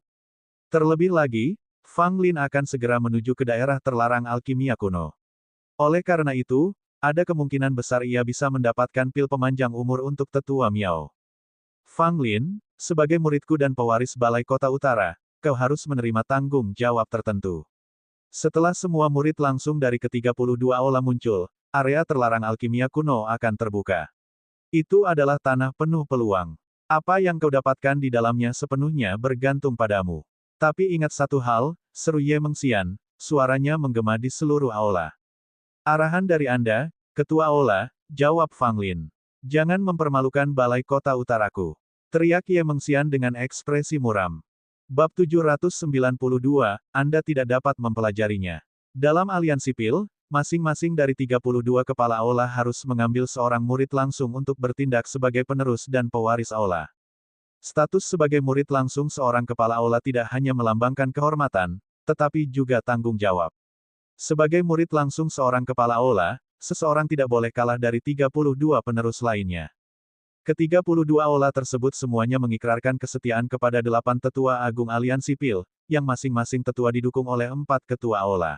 Terlebih lagi, Fang Lin akan segera menuju ke daerah terlarang alkimia kuno. Oleh karena itu, ada kemungkinan besar ia bisa mendapatkan pil pemanjang umur untuk tetua Miao. Fang Lin, sebagai muridku dan pewaris Balai Kota Utara, kau harus menerima tanggung jawab tertentu. Setelah semua murid langsung dari ke-32 aula muncul, area terlarang alkimia kuno akan terbuka. Itu adalah tanah penuh peluang. Apa yang kau dapatkan di dalamnya sepenuhnya bergantung padamu. Tapi ingat satu hal, seru Ye Mengxian, suaranya menggema di seluruh aula. Arahan dari Anda, Ketua Aula, jawab Fang Lin. Jangan mempermalukan Balai Kota Utaraku. Teriak Ye Mengxian dengan ekspresi muram. Bab 792, Anda tidak dapat mempelajarinya. Dalam aliansi pil, masing-masing dari 32 kepala aula harus mengambil seorang murid langsung untuk bertindak sebagai penerus dan pewaris aula. Status sebagai murid langsung seorang kepala aula tidak hanya melambangkan kehormatan, tetapi juga tanggung jawab. Sebagai murid langsung seorang kepala aula, seseorang tidak boleh kalah dari 32 penerus lainnya. Ke-32 aula tersebut semuanya mengikrarkan kesetiaan kepada 8 tetua agung aliansi pil, yang masing-masing tetua didukung oleh 4 ketua aula.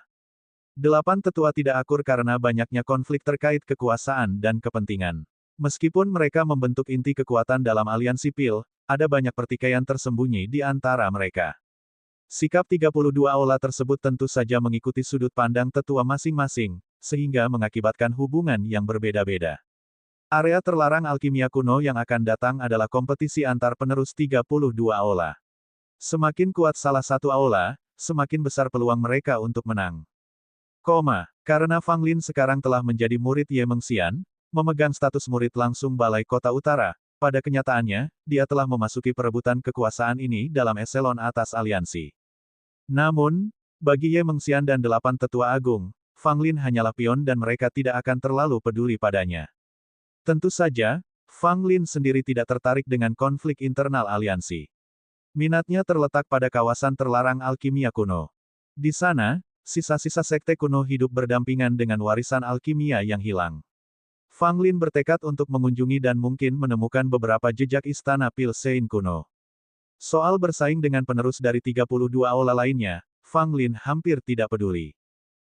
8 tetua tidak akur karena banyaknya konflik terkait kekuasaan dan kepentingan. Meskipun mereka membentuk inti kekuatan dalam aliansi pil, ada banyak pertikaian tersembunyi di antara mereka. Sikap 32 aula tersebut tentu saja mengikuti sudut pandang tetua masing-masing, sehingga mengakibatkan hubungan yang berbeda-beda. Area terlarang alkimia kuno yang akan datang adalah kompetisi antar penerus 32 aula. Semakin kuat salah satu aula, semakin besar peluang mereka untuk menang. Karena Fang Lin sekarang telah menjadi murid Ye Mengxian, memegang status murid langsung Balai Kota Utara, pada kenyataannya, dia telah memasuki perebutan kekuasaan ini dalam eselon atas aliansi. Namun, bagi Ye Mengxian dan 8 tetua agung, Fang Lin hanyalah pion dan mereka tidak akan terlalu peduli padanya. Tentu saja, Fang Lin sendiri tidak tertarik dengan konflik internal aliansi. Minatnya terletak pada kawasan terlarang alkimia kuno. Di sana, sisa-sisa sekte kuno hidup berdampingan dengan warisan alkimia yang hilang. Fang Lin bertekad untuk mengunjungi dan mungkin menemukan beberapa jejak istana Pil Sein kuno. Soal bersaing dengan penerus dari 32 aula lainnya, Fang Lin hampir tidak peduli.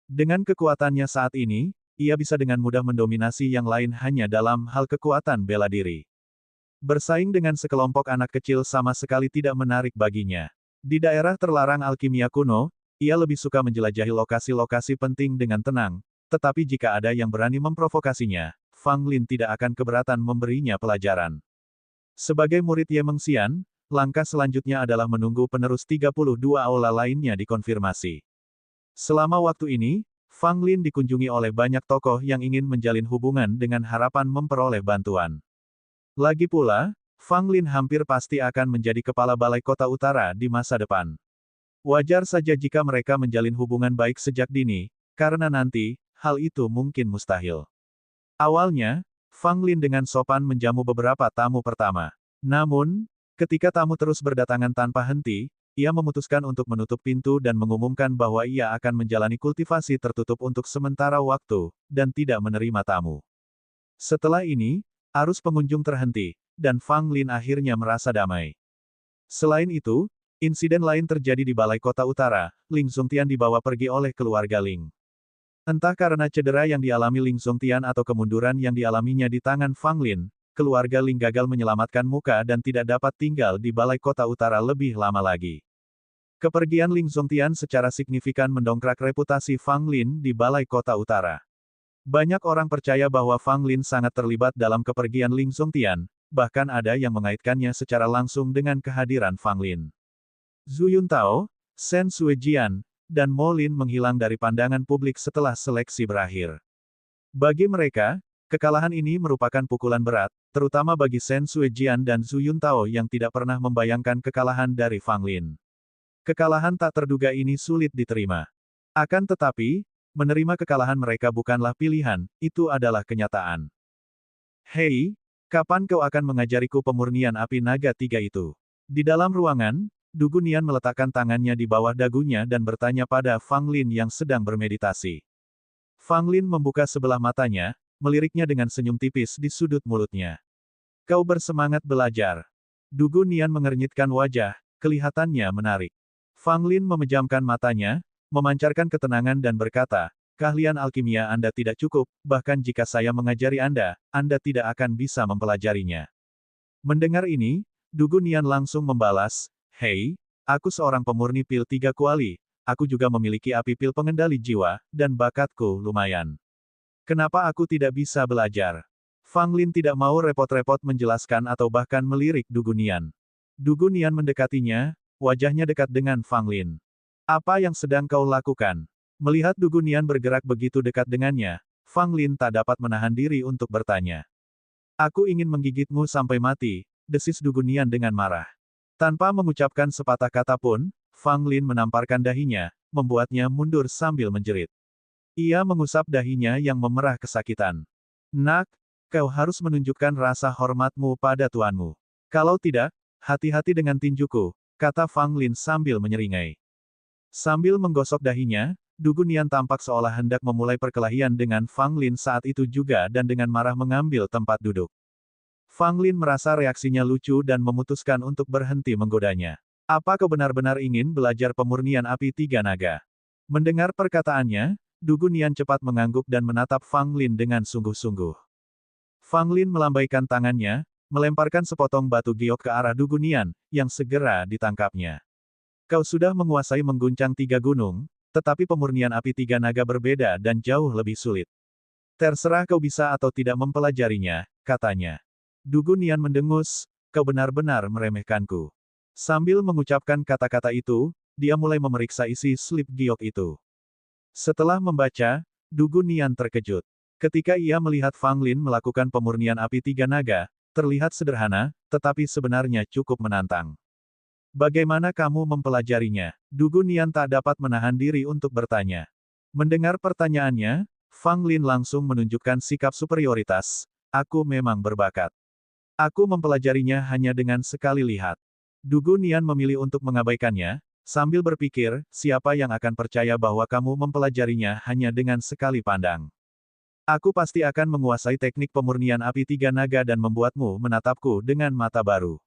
Dengan kekuatannya saat ini, ia bisa dengan mudah mendominasi yang lain hanya dalam hal kekuatan bela diri. Bersaing dengan sekelompok anak kecil sama sekali tidak menarik baginya. Di daerah terlarang alkimia kuno, ia lebih suka menjelajahi lokasi-lokasi penting dengan tenang, tetapi jika ada yang berani memprovokasinya, Fang Lin tidak akan keberatan memberinya pelajaran. Sebagai murid Ye Mengxian, langkah selanjutnya adalah menunggu penerus 32 aula lainnya dikonfirmasi. Selama waktu ini, Fang Lin dikunjungi oleh banyak tokoh yang ingin menjalin hubungan dengan harapan memperoleh bantuan. Lagi pula, Fang Lin hampir pasti akan menjadi kepala Balai Kota Utara di masa depan. Wajar saja jika mereka menjalin hubungan baik sejak dini, karena nanti, hal itu mungkin mustahil. Awalnya, Fang Lin dengan sopan menjamu beberapa tamu pertama. Namun, ketika tamu terus berdatangan tanpa henti, ia memutuskan untuk menutup pintu dan mengumumkan bahwa ia akan menjalani kultivasi tertutup untuk sementara waktu, dan tidak menerima tamu. Setelah ini, arus pengunjung terhenti, dan Fang Lin akhirnya merasa damai. Selain itu, insiden lain terjadi di Balai Kota Utara. Ling Zongtian dibawa pergi oleh keluarga Ling. Entah karena cedera yang dialami Ling Zongtian atau kemunduran yang dialaminya di tangan Fang Lin, keluarga Ling gagal menyelamatkan muka dan tidak dapat tinggal di Balai Kota Utara lebih lama lagi. Kepergian Ling Zongtian secara signifikan mendongkrak reputasi Fang Lin di Balai Kota Utara. Banyak orang percaya bahwa Fang Lin sangat terlibat dalam kepergian Ling Zongtian, bahkan ada yang mengaitkannya secara langsung dengan kehadiran Fang Lin. Zhu Yuntao, Shen Suejian, dan Mo Lin menghilang dari pandangan publik setelah seleksi berakhir. Bagi mereka, kekalahan ini merupakan pukulan berat, terutama bagi Shen Suejian dan Zhu Yuntao yang tidak pernah membayangkan kekalahan dari Fang Lin. Kekalahan tak terduga ini sulit diterima. Akan tetapi, menerima kekalahan mereka bukanlah pilihan, itu adalah kenyataan. Hei, kapan kau akan mengajariku pemurnian api naga 3 itu? Di dalam ruangan, Du Gunian meletakkan tangannya di bawah dagunya dan bertanya pada Fang Lin yang sedang bermeditasi. Fang Lin membuka sebelah matanya, meliriknya dengan senyum tipis di sudut mulutnya. Kau bersemangat belajar. Du Gunian mengernyitkan wajah, kelihatannya menarik. Fang Lin memejamkan matanya, memancarkan ketenangan dan berkata, keahlian alkimia Anda tidak cukup, bahkan jika saya mengajari Anda tidak akan bisa mempelajarinya. Mendengar ini, Du Gunian langsung membalas, hei, aku seorang pemurni pil 3 kuali, aku juga memiliki api pil pengendali jiwa, dan bakatku lumayan. Kenapa aku tidak bisa belajar? Fang Lin tidak mau repot-repot menjelaskan atau bahkan melirik Du Gunian. Du Gunian mendekatinya, wajahnya dekat dengan Fang Lin. Apa yang sedang kau lakukan? Melihat Du Gunian bergerak begitu dekat dengannya, Fang Lin tak dapat menahan diri untuk bertanya. Aku ingin menggigitmu sampai mati, desis Du Gunian dengan marah. Tanpa mengucapkan sepatah kata pun, Fang Lin menamparkan dahinya, membuatnya mundur sambil menjerit. Ia mengusap dahinya yang memerah kesakitan. Nak, kau harus menunjukkan rasa hormatmu pada tuanmu. Kalau tidak, hati-hati dengan tinjuku, kata Fang Lin sambil menyeringai. Sambil menggosok dahinya, Du Gunian tampak seolah hendak memulai perkelahian dengan Fang Lin saat itu juga dan dengan marah mengambil tempat duduk. Fang Lin merasa reaksinya lucu dan memutuskan untuk berhenti menggodanya. Apa kau benar-benar ingin belajar pemurnian api 3 naga? Mendengar perkataannya, Du Gunian cepat mengangguk dan menatap Fang Lin dengan sungguh-sungguh. Fang Lin melambaikan tangannya, melemparkan sepotong batu giok ke arah Du Gunian, yang segera ditangkapnya. Kau sudah menguasai mengguncang 3 gunung, tetapi pemurnian api 3 naga berbeda dan jauh lebih sulit. Terserah kau bisa atau tidak mempelajarinya, katanya. Du Gunian mendengus, kau benar-benar meremehkanku. Sambil mengucapkan kata-kata itu, dia mulai memeriksa isi slip giok itu. Setelah membaca, Du Gunian terkejut. Ketika ia melihat Fang Lin melakukan pemurnian api 3 naga, terlihat sederhana, tetapi sebenarnya cukup menantang. Bagaimana kamu mempelajarinya? Du Gunian tak dapat menahan diri untuk bertanya. Mendengar pertanyaannya, Fang Lin langsung menunjukkan sikap superioritas, aku memang berbakat. Aku mempelajarinya hanya dengan sekali lihat. Du Gunian memilih untuk mengabaikannya, sambil berpikir, siapa yang akan percaya bahwa kamu mempelajarinya hanya dengan sekali pandang. Aku pasti akan menguasai teknik pemurnian api 3 naga dan membuatmu menatapku dengan mata baru.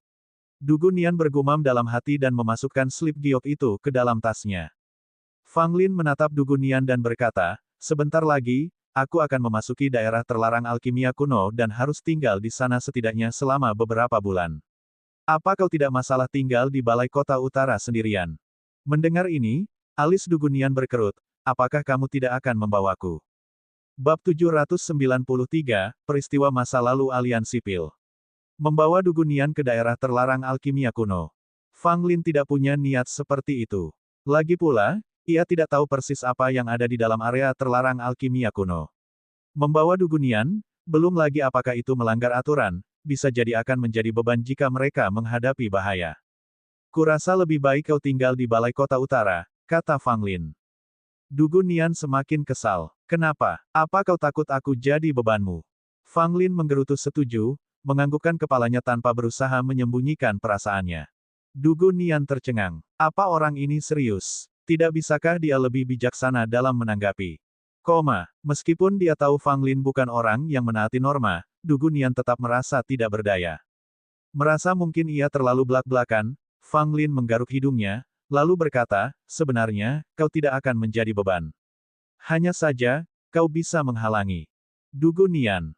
Du Gunian bergumam dalam hati dan memasukkan slip giok itu ke dalam tasnya. Fang Lin menatap Du Gunian dan berkata, sebentar lagi, aku akan memasuki daerah terlarang alkimia kuno dan harus tinggal di sana setidaknya selama beberapa bulan. Apa kau tidak masalah tinggal di Balai Kota Utara sendirian? Mendengar ini, alis Du Gunian berkerut, apakah kamu tidak akan membawaku? Bab 793, Peristiwa Masa Lalu Aliansi Pil. Membawa Du Gunian ke daerah terlarang alkimia kuno. Fang Lin tidak punya niat seperti itu. Lagi pula, ia tidak tahu persis apa yang ada di dalam area terlarang alkimia kuno. Membawa Du Gunian, belum lagi apakah itu melanggar aturan, bisa jadi akan menjadi beban jika mereka menghadapi bahaya. Kurasa lebih baik kau tinggal di Balai Kota Utara, kata Fang Lin. Du Gunian semakin kesal. Kenapa? Apa kau takut aku jadi bebanmu? Fang Lin menggerutu setuju, menganggukkan kepalanya tanpa berusaha menyembunyikan perasaannya. Du Gunian tercengang. Apa orang ini serius? Tidak bisakah dia lebih bijaksana dalam menanggapi? Meskipun dia tahu Fang Lin bukan orang yang menaati norma, Du Gunian tetap merasa tidak berdaya. Merasa mungkin ia terlalu belak-belakan, Fang Lin menggaruk hidungnya, lalu berkata, sebenarnya, kau tidak akan menjadi beban. Hanya saja, kau bisa menghalangi. Du Gunian,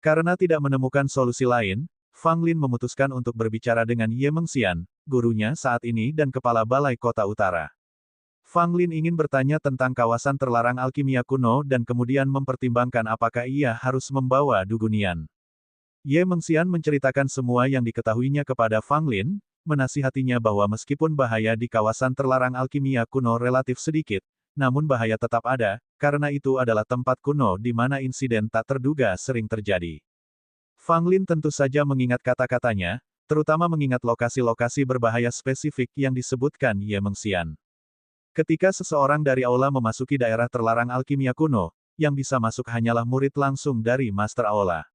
karena tidak menemukan solusi lain, Fang Lin memutuskan untuk berbicara dengan Ye Mengxian, gurunya saat ini dan kepala Balai Kota Utara. Fang Lin ingin bertanya tentang kawasan terlarang alkimia kuno dan kemudian mempertimbangkan apakah ia harus membawa Dugunian. Ye Mengxian menceritakan semua yang diketahuinya kepada Fang Lin, menasihatinya bahwa meskipun bahaya di kawasan terlarang alkimia kuno relatif sedikit, namun bahaya tetap ada, karena itu adalah tempat kuno di mana insiden tak terduga sering terjadi. Fang Lin tentu saja mengingat kata-katanya, terutama mengingat lokasi-lokasi berbahaya spesifik yang disebutkan Ye Mengxian. Ketika seseorang dari aula memasuki daerah terlarang alkimia kuno, yang bisa masuk hanyalah murid langsung dari Master Aula.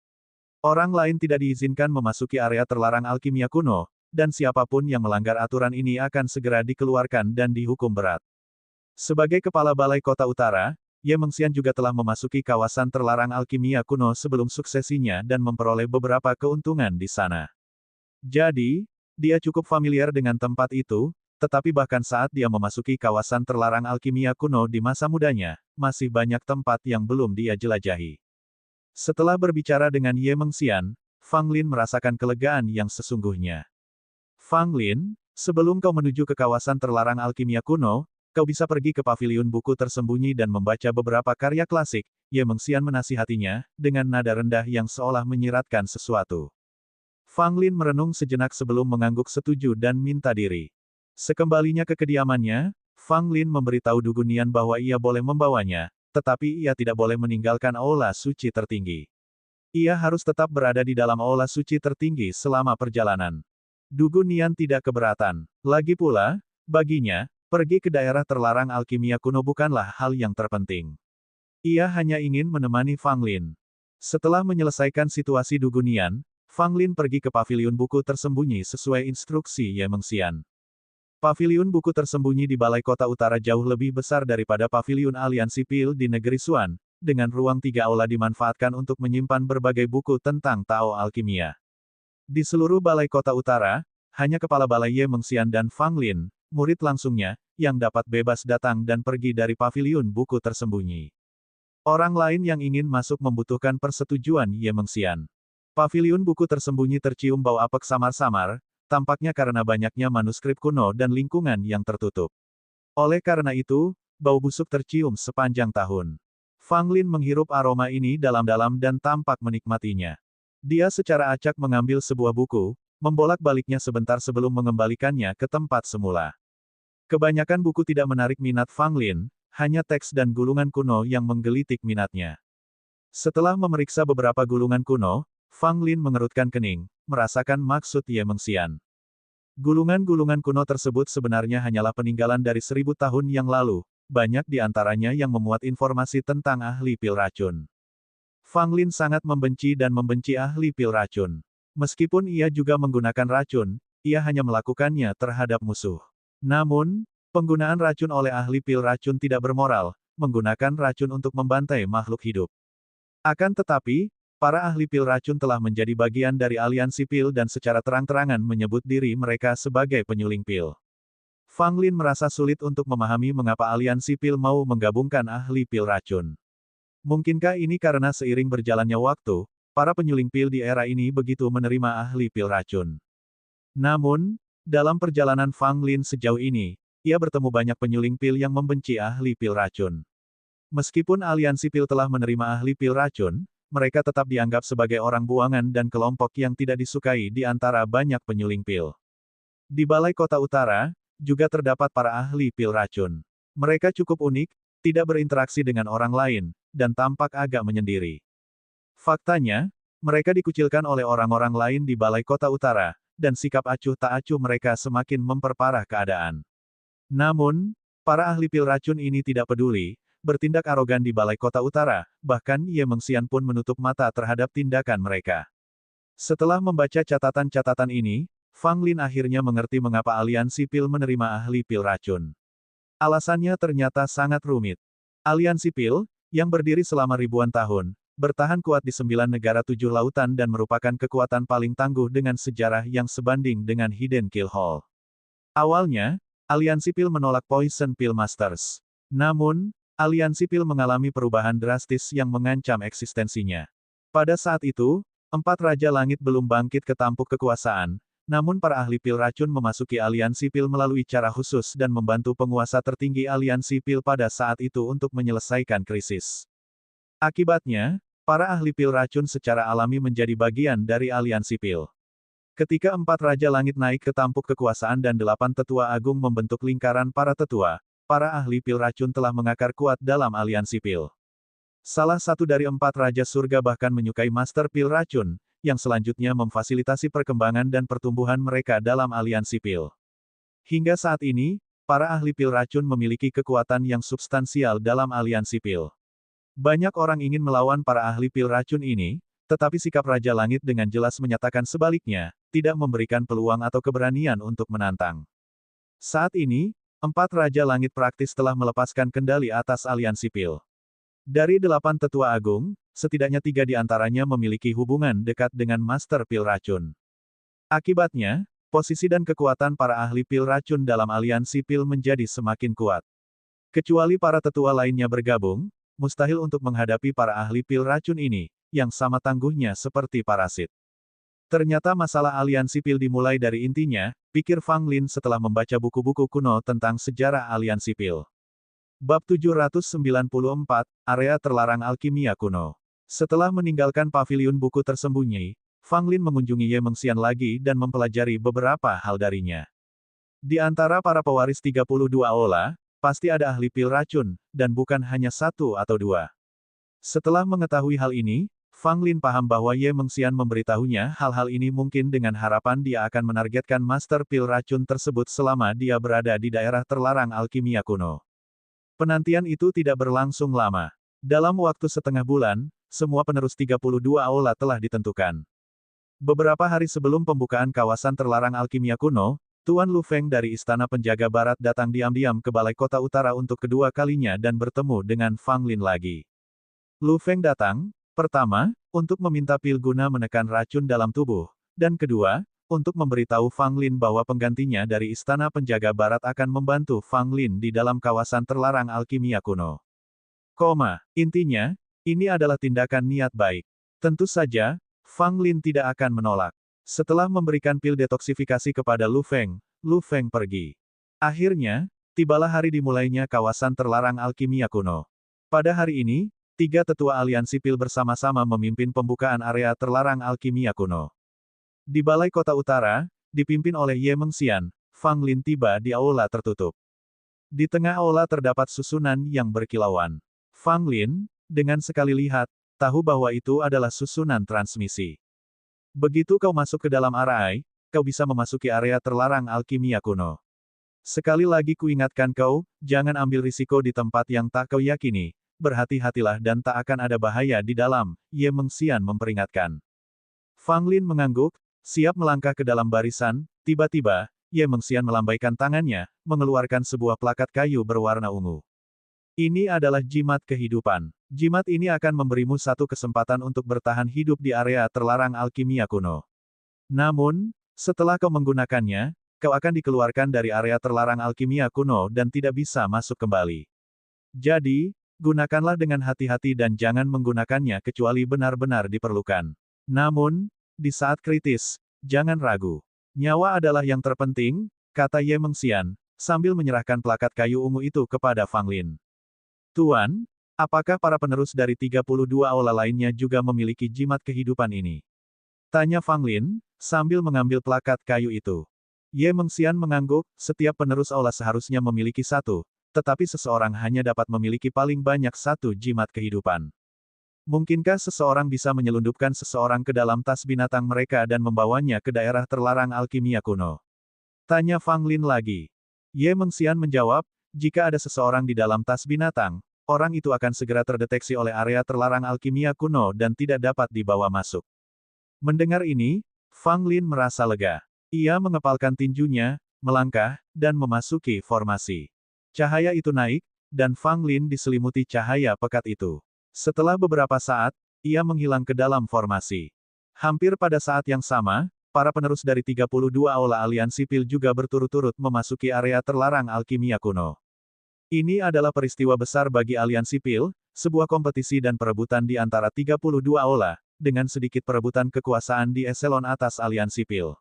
Orang lain tidak diizinkan memasuki area terlarang alkimia kuno, dan siapapun yang melanggar aturan ini akan segera dikeluarkan dan dihukum berat. Sebagai Kepala Balai Kota Utara, Ye Mengxian juga telah memasuki kawasan terlarang alkimia kuno sebelum suksesinya dan memperoleh beberapa keuntungan di sana. Jadi, dia cukup familiar dengan tempat itu, tetapi bahkan saat dia memasuki kawasan terlarang alkimia kuno di masa mudanya, masih banyak tempat yang belum dia jelajahi. Setelah berbicara dengan Ye Mengxian, Fang Lin merasakan kelegaan yang sesungguhnya. Fang Lin, sebelum kau menuju ke kawasan terlarang alkimia kuno, kau bisa pergi ke paviliun buku tersembunyi dan membaca beberapa karya klasik, Ye Mengxian menasihatinya, dengan nada rendah yang seolah menyiratkan sesuatu. Fang Lin merenung sejenak sebelum mengangguk setuju dan minta diri. Sekembalinya ke kediamannya, Fang Lin memberitahu Dugunian bahwa ia boleh membawanya, tetapi ia tidak boleh meninggalkan aula suci tertinggi. Ia harus tetap berada di dalam aula suci tertinggi selama perjalanan. Dugunian tidak keberatan. Lagi pula, baginya, pergi ke daerah terlarang alkimia kuno bukanlah hal yang terpenting. Ia hanya ingin menemani Fang Lin. Setelah menyelesaikan situasi Dugunian, Fang Lin pergi ke paviliun buku tersembunyi sesuai instruksi Ye Mengxian. Paviliun buku tersembunyi di Balai Kota Utara jauh lebih besar daripada paviliun aliansi Pil di negeri Xuan, dengan ruang 3 aula dimanfaatkan untuk menyimpan berbagai buku tentang Tao Alkimia. Di seluruh Balai Kota Utara, hanya Kepala Balai Ye Mengxian dan Fang Lin, murid langsungnya, yang dapat bebas datang dan pergi dari paviliun buku tersembunyi. Orang lain yang ingin masuk membutuhkan persetujuan Ye Mengxian. Paviliun buku tersembunyi tercium bau apek samar-samar, tampaknya karena banyaknya manuskrip kuno dan lingkungan yang tertutup. Oleh karena itu, bau busuk tercium sepanjang tahun. Fang Lin menghirup aroma ini dalam-dalam dan tampak menikmatinya. Dia secara acak mengambil sebuah buku, membolak-baliknya sebentar sebelum mengembalikannya ke tempat semula. Kebanyakan buku tidak menarik minat Fang Lin, hanya teks dan gulungan kuno yang menggelitik minatnya. Setelah memeriksa beberapa gulungan kuno, Fang Lin mengerutkan kening, merasakan maksud Ye Mengxian. Gulungan-gulungan kuno tersebut sebenarnya hanyalah peninggalan dari 1000 tahun yang lalu, banyak di antaranya yang memuat informasi tentang ahli pil racun. Fang Lin sangat membenci dan membenci ahli pil racun. Meskipun ia juga menggunakan racun, ia hanya melakukannya terhadap musuh. Namun, penggunaan racun oleh ahli pil racun tidak bermoral, menggunakan racun untuk membantai makhluk hidup. Akan tetapi, para ahli pil racun telah menjadi bagian dari aliansi pil dan secara terang-terangan menyebut diri mereka sebagai penyuling pil. Fang Lin merasa sulit untuk memahami mengapa aliansi pil mau menggabungkan ahli pil racun. Mungkinkah ini karena seiring berjalannya waktu, para penyuling pil di era ini begitu menerima ahli pil racun. Namun, dalam perjalanan Fang Lin sejauh ini, ia bertemu banyak penyuling pil yang membenci ahli pil racun. Meskipun aliansi pil telah menerima ahli pil racun, mereka tetap dianggap sebagai orang buangan dan kelompok yang tidak disukai di antara banyak penyuling pil. Di Balai Kota Utara, juga terdapat para ahli pil racun. Mereka cukup unik, tidak berinteraksi dengan orang lain, dan tampak agak menyendiri. Faktanya, mereka dikucilkan oleh orang-orang lain di Balai Kota Utara, dan sikap acuh tak acuh mereka semakin memperparah keadaan. Namun, para ahli pil racun ini tidak peduli, bertindak arogan di Balai Kota Utara, bahkan Ye Mengxian pun menutup mata terhadap tindakan mereka. Setelah membaca catatan-catatan ini, Fang Lin akhirnya mengerti mengapa aliansi pil menerima ahli pil racun. Alasannya ternyata sangat rumit. Aliansi pil, yang berdiri selama ribuan tahun, bertahan kuat di 9 negara 7 lautan dan merupakan kekuatan paling tangguh dengan sejarah yang sebanding dengan Hidden Kill Hall. Awalnya, aliansi pil menolak Poison Pill Masters. Namun, aliansi pil mengalami perubahan drastis yang mengancam eksistensinya. Pada saat itu, 4 Raja Langit belum bangkit ke tampuk kekuasaan, Namun para ahli pil racun memasuki aliansi pil melalui cara khusus dan membantu penguasa tertinggi aliansi pil pada saat itu untuk menyelesaikan krisis. Akibatnya, para ahli pil racun secara alami menjadi bagian dari aliansi pil. Ketika 4 Raja Langit naik ke tampuk kekuasaan dan 8 Tetua Agung membentuk lingkaran para tetua, para ahli pil racun telah mengakar kuat dalam aliansi pil. Salah satu dari 4 Raja Surga bahkan menyukai Master Pil Racun, yang selanjutnya memfasilitasi perkembangan dan pertumbuhan mereka dalam aliansi pil. Hingga saat ini, para ahli pil racun memiliki kekuatan yang substansial dalam aliansi pil. Banyak orang ingin melawan para ahli pil racun ini, tetapi sikap Raja Langit dengan jelas menyatakan sebaliknya, tidak memberikan peluang atau keberanian untuk menantang. Saat ini, 4 Raja Langit praktis telah melepaskan kendali atas aliansi pil. Dari 8 Tetua Agung, setidaknya 3 di antaranya memiliki hubungan dekat dengan Master Pil Racun. Akibatnya, posisi dan kekuatan para ahli pil racun dalam aliansi pil menjadi semakin kuat. Kecuali para tetua lainnya bergabung, mustahil untuk menghadapi para ahli pil racun ini, yang sama tangguhnya seperti parasit. Ternyata masalah aliansi pil dimulai dari intinya, pikir Fang Lin setelah membaca buku-buku kuno tentang sejarah aliansi pil. Bab 794, Area Terlarang Alkimia Kuno. Setelah meninggalkan paviliun buku tersembunyi, Fang Lin mengunjungi Ye Mengxian lagi dan mempelajari beberapa hal darinya. Di antara para pewaris 32 Aula, pasti ada ahli pil racun, dan bukan hanya 1 atau 2. Setelah mengetahui hal ini, Fang Lin paham bahwa Ye Mengxian memberitahunya hal-hal ini mungkin dengan harapan dia akan menargetkan Master Pil Racun tersebut selama dia berada di daerah terlarang alkimia kuno. Penantian itu tidak berlangsung lama. Dalam waktu setengah bulan, semua penerus 32 Aula telah ditentukan. Beberapa hari sebelum pembukaan kawasan terlarang alkimia kuno, Tuan Lu Feng dari Istana Penjaga Barat datang diam-diam ke Balai Kota Utara untuk kedua kalinya dan bertemu dengan Fang Lin lagi. Lu Feng datang, pertama, untuk meminta pil guna menekan racun dalam tubuh, dan kedua, untuk memberitahu Fang Lin bahwa penggantinya dari Istana Penjaga Barat akan membantu Fang Lin di dalam kawasan terlarang alkimia kuno. Intinya, ini adalah tindakan niat baik. Tentu saja, Fang Lin tidak akan menolak. Setelah memberikan pil detoksifikasi kepada Lu Feng pergi. Akhirnya, tibalah hari dimulainya kawasan terlarang alkimia kuno. Pada hari ini, 3 tetua aliansi pil bersama-sama memimpin pembukaan area terlarang alkimia kuno. Di Balai Kota Utara, dipimpin oleh Ye Mengxian, Fang Lin tiba di aula tertutup. Di tengah aula terdapat susunan yang berkilauan. Fang Lin, dengan sekali lihat, tahu bahwa itu adalah susunan transmisi. Begitu kau masuk ke dalam arai, kau bisa memasuki area terlarang alkimia kuno. Sekali lagi kuingatkan kau, jangan ambil risiko di tempat yang tak kau yakini. Berhati-hatilah dan tak akan ada bahaya di dalam, Ye Mengxian memperingatkan. Fang Lin mengangguk, siap melangkah ke dalam barisan. Tiba-tiba, Ye Mengxian melambaikan tangannya, mengeluarkan sebuah plakat kayu berwarna ungu. Ini adalah jimat kehidupan. Jimat ini akan memberimu satu kesempatan untuk bertahan hidup di area terlarang alkimia kuno. Namun, setelah kau menggunakannya, kau akan dikeluarkan dari area terlarang alkimia kuno dan tidak bisa masuk kembali. Jadi, gunakanlah dengan hati-hati dan jangan menggunakannya kecuali benar-benar diperlukan. Namun, di saat kritis, jangan ragu. Nyawa adalah yang terpenting, kata Ye Mengxian, sambil menyerahkan plakat kayu ungu itu kepada Fang Lin. Tuan, apakah para penerus dari 32 aula lainnya juga memiliki jimat kehidupan ini? Tanya Fang Lin, sambil mengambil plakat kayu itu. Ye Mengxian mengangguk, setiap penerus aula seharusnya memiliki satu, tetapi seseorang hanya dapat memiliki paling banyak satu jimat kehidupan. Mungkinkah seseorang bisa menyelundupkan seseorang ke dalam tas binatang mereka dan membawanya ke daerah terlarang alkimia kuno? Tanya Fang Lin lagi. Ye Mengxian menjawab, jika ada seseorang di dalam tas binatang, orang itu akan segera terdeteksi oleh area terlarang alkimia kuno dan tidak dapat dibawa masuk. Mendengar ini, Fang Lin merasa lega. Ia mengepalkan tinjunya, melangkah, dan memasuki formasi. Cahaya itu naik, dan Fang Lin diselimuti cahaya pekat itu. Setelah beberapa saat, ia menghilang ke dalam formasi. Hampir pada saat yang sama, para penerus dari 32 aula aliansi pil juga berturut-turut memasuki area terlarang alkimia kuno. Ini adalah peristiwa besar bagi aliansi pil, sebuah kompetisi dan perebutan di antara 32 aula, dengan sedikit perebutan kekuasaan di eselon atas aliansi pil.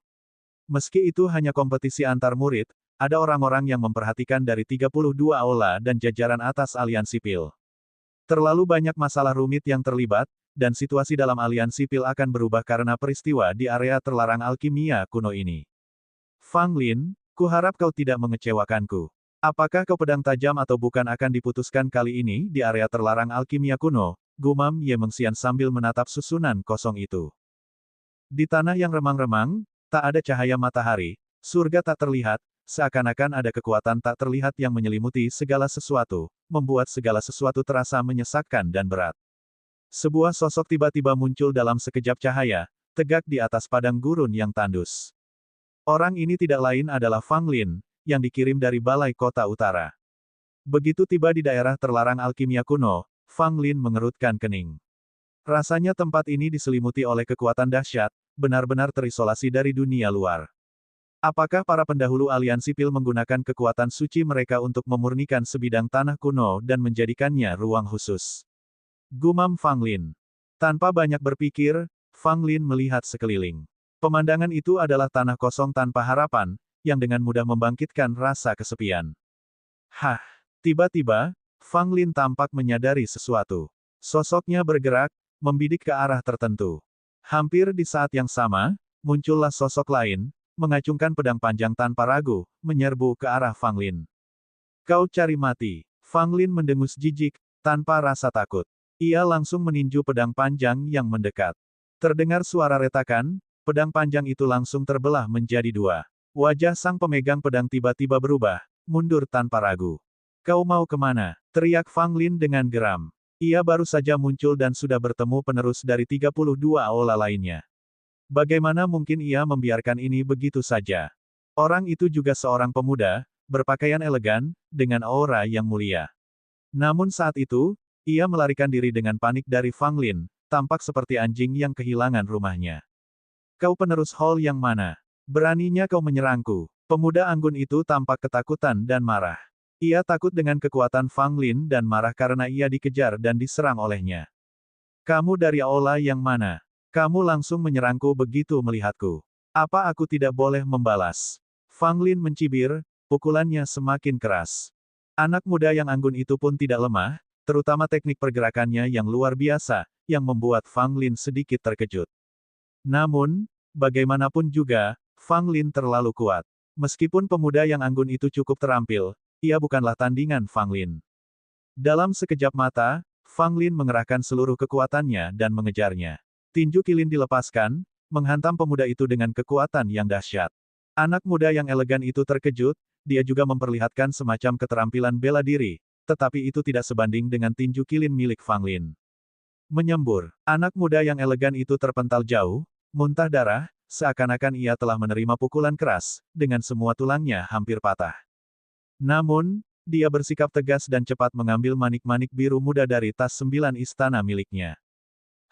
Meski itu hanya kompetisi antar murid, ada orang-orang yang memperhatikan dari 32 aula dan jajaran atas aliansi Pil. Terlalu banyak masalah rumit yang terlibat, dan situasi dalam aliansi Pil akan berubah karena peristiwa di area terlarang alkimia kuno ini. Fang Lin, kuharap kau tidak mengecewakanku. Apakah kau pedang tajam atau bukan akan diputuskan kali ini di area terlarang alkimia kuno, gumam Ye Mengxian sambil menatap susunan kosong itu. Di tanah yang remang-remang, tak ada cahaya matahari, surga tak terlihat, seakan-akan ada kekuatan tak terlihat yang menyelimuti segala sesuatu, membuat segala sesuatu terasa menyesakkan dan berat. Sebuah sosok tiba-tiba muncul dalam sekejap cahaya, tegak di atas padang gurun yang tandus. Orang ini tidak lain adalah Fang Lin, yang dikirim dari Balai Kota Utara. Begitu tiba di daerah terlarang alkimia kuno, Fang Lin mengerutkan kening. Rasanya tempat ini diselimuti oleh kekuatan dahsyat, benar-benar terisolasi dari dunia luar. Apakah para pendahulu aliansi Pil menggunakan kekuatan suci mereka untuk memurnikan sebidang tanah kuno dan menjadikannya ruang khusus? Gumam Fang Lin. Tanpa banyak berpikir, Fang Lin melihat sekeliling. Pemandangan itu adalah tanah kosong tanpa harapan, yang dengan mudah membangkitkan rasa kesepian. Hah! Tiba-tiba, Fang Lin tampak menyadari sesuatu. Sosoknya bergerak, membidik ke arah tertentu. Hampir di saat yang sama, muncullah sosok lain, mengacungkan pedang panjang tanpa ragu, menyerbu ke arah Fang Lin. Kau cari mati. Fang Lin mendengus jijik, tanpa rasa takut. Ia langsung meninju pedang panjang yang mendekat. Terdengar suara retakan, pedang panjang itu langsung terbelah menjadi dua. Wajah sang pemegang pedang tiba-tiba berubah, mundur tanpa ragu. Kau mau kemana? Teriak Fang Lin dengan geram. Ia baru saja muncul dan sudah bertemu penerus dari 32 aula lainnya. Bagaimana mungkin ia membiarkan ini begitu saja? Orang itu juga seorang pemuda, berpakaian elegan, dengan aura yang mulia. Namun saat itu, ia melarikan diri dengan panik dari Fang Lin, tampak seperti anjing yang kehilangan rumahnya. Kau penerus hall yang mana? Beraninya kau menyerangku? Pemuda anggun itu tampak ketakutan dan marah. Ia takut dengan kekuatan Fang Lin dan marah karena ia dikejar dan diserang olehnya. Kamu dari aula yang mana? Kamu langsung menyerangku begitu melihatku. Apa aku tidak boleh membalas? Fang Lin mencibir, pukulannya semakin keras. Anak muda yang anggun itu pun tidak lemah, terutama teknik pergerakannya yang luar biasa, yang membuat Fang Lin sedikit terkejut. Namun, bagaimanapun juga, Fang Lin terlalu kuat. Meskipun pemuda yang anggun itu cukup terampil, ia bukanlah tandingan Fang Lin. Dalam sekejap mata, Fang Lin mengerahkan seluruh kekuatannya dan mengejarnya. Tinju kilin dilepaskan, menghantam pemuda itu dengan kekuatan yang dahsyat. Anak muda yang elegan itu terkejut, dia juga memperlihatkan semacam keterampilan bela diri, tetapi itu tidak sebanding dengan tinju kilin milik Fang Lin. Menyembur, anak muda yang elegan itu terpental jauh, muntah darah, seakan-akan ia telah menerima pukulan keras, dengan semua tulangnya hampir patah. Namun, dia bersikap tegas dan cepat mengambil manik-manik biru muda dari tas 9 istana miliknya.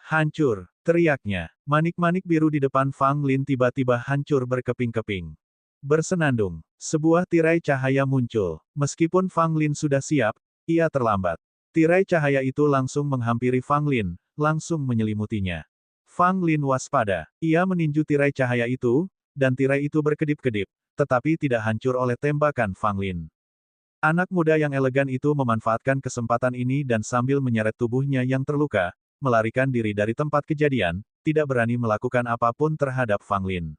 Hancur, teriaknya. Manik-manik biru di depan Fang Lin tiba-tiba hancur berkeping-keping. Bersenandung, sebuah tirai cahaya muncul. Meskipun Fang Lin sudah siap, ia terlambat. Tirai cahaya itu langsung menghampiri Fang Lin, langsung menyelimutinya. Fang Lin waspada. Ia meninju tirai cahaya itu, dan tirai itu berkedip-kedip, tetapi tidak hancur oleh tembakan Fang Lin. Anak muda yang elegan itu memanfaatkan kesempatan ini dan sambil menyeret tubuhnya yang terluka, melarikan diri dari tempat kejadian, tidak berani melakukan apapun terhadap Fang Lin.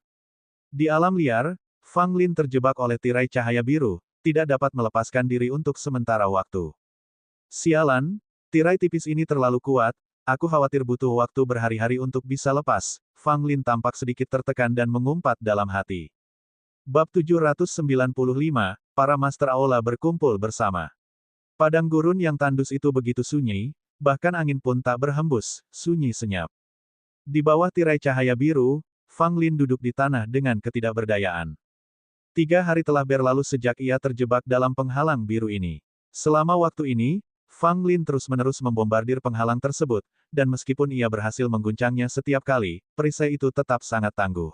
Di alam liar, Fang Lin terjebak oleh tirai cahaya biru, tidak dapat melepaskan diri untuk sementara waktu. Sialan, tirai tipis ini terlalu kuat, aku khawatir butuh waktu berhari-hari untuk bisa lepas. Fang Lin tampak sedikit tertekan dan mengumpat dalam hati. Bab 795, para Master Aula berkumpul bersama. Padang gurun yang tandus itu begitu sunyi, bahkan angin pun tak berhembus, sunyi senyap. Di bawah tirai cahaya biru, Fang Lin duduk di tanah dengan ketidakberdayaan. 3 hari telah berlalu sejak ia terjebak dalam penghalang biru ini. Selama waktu ini, Fang Lin terus-menerus membombardir penghalang tersebut, dan meskipun ia berhasil mengguncangnya setiap kali, perisai itu tetap sangat tangguh.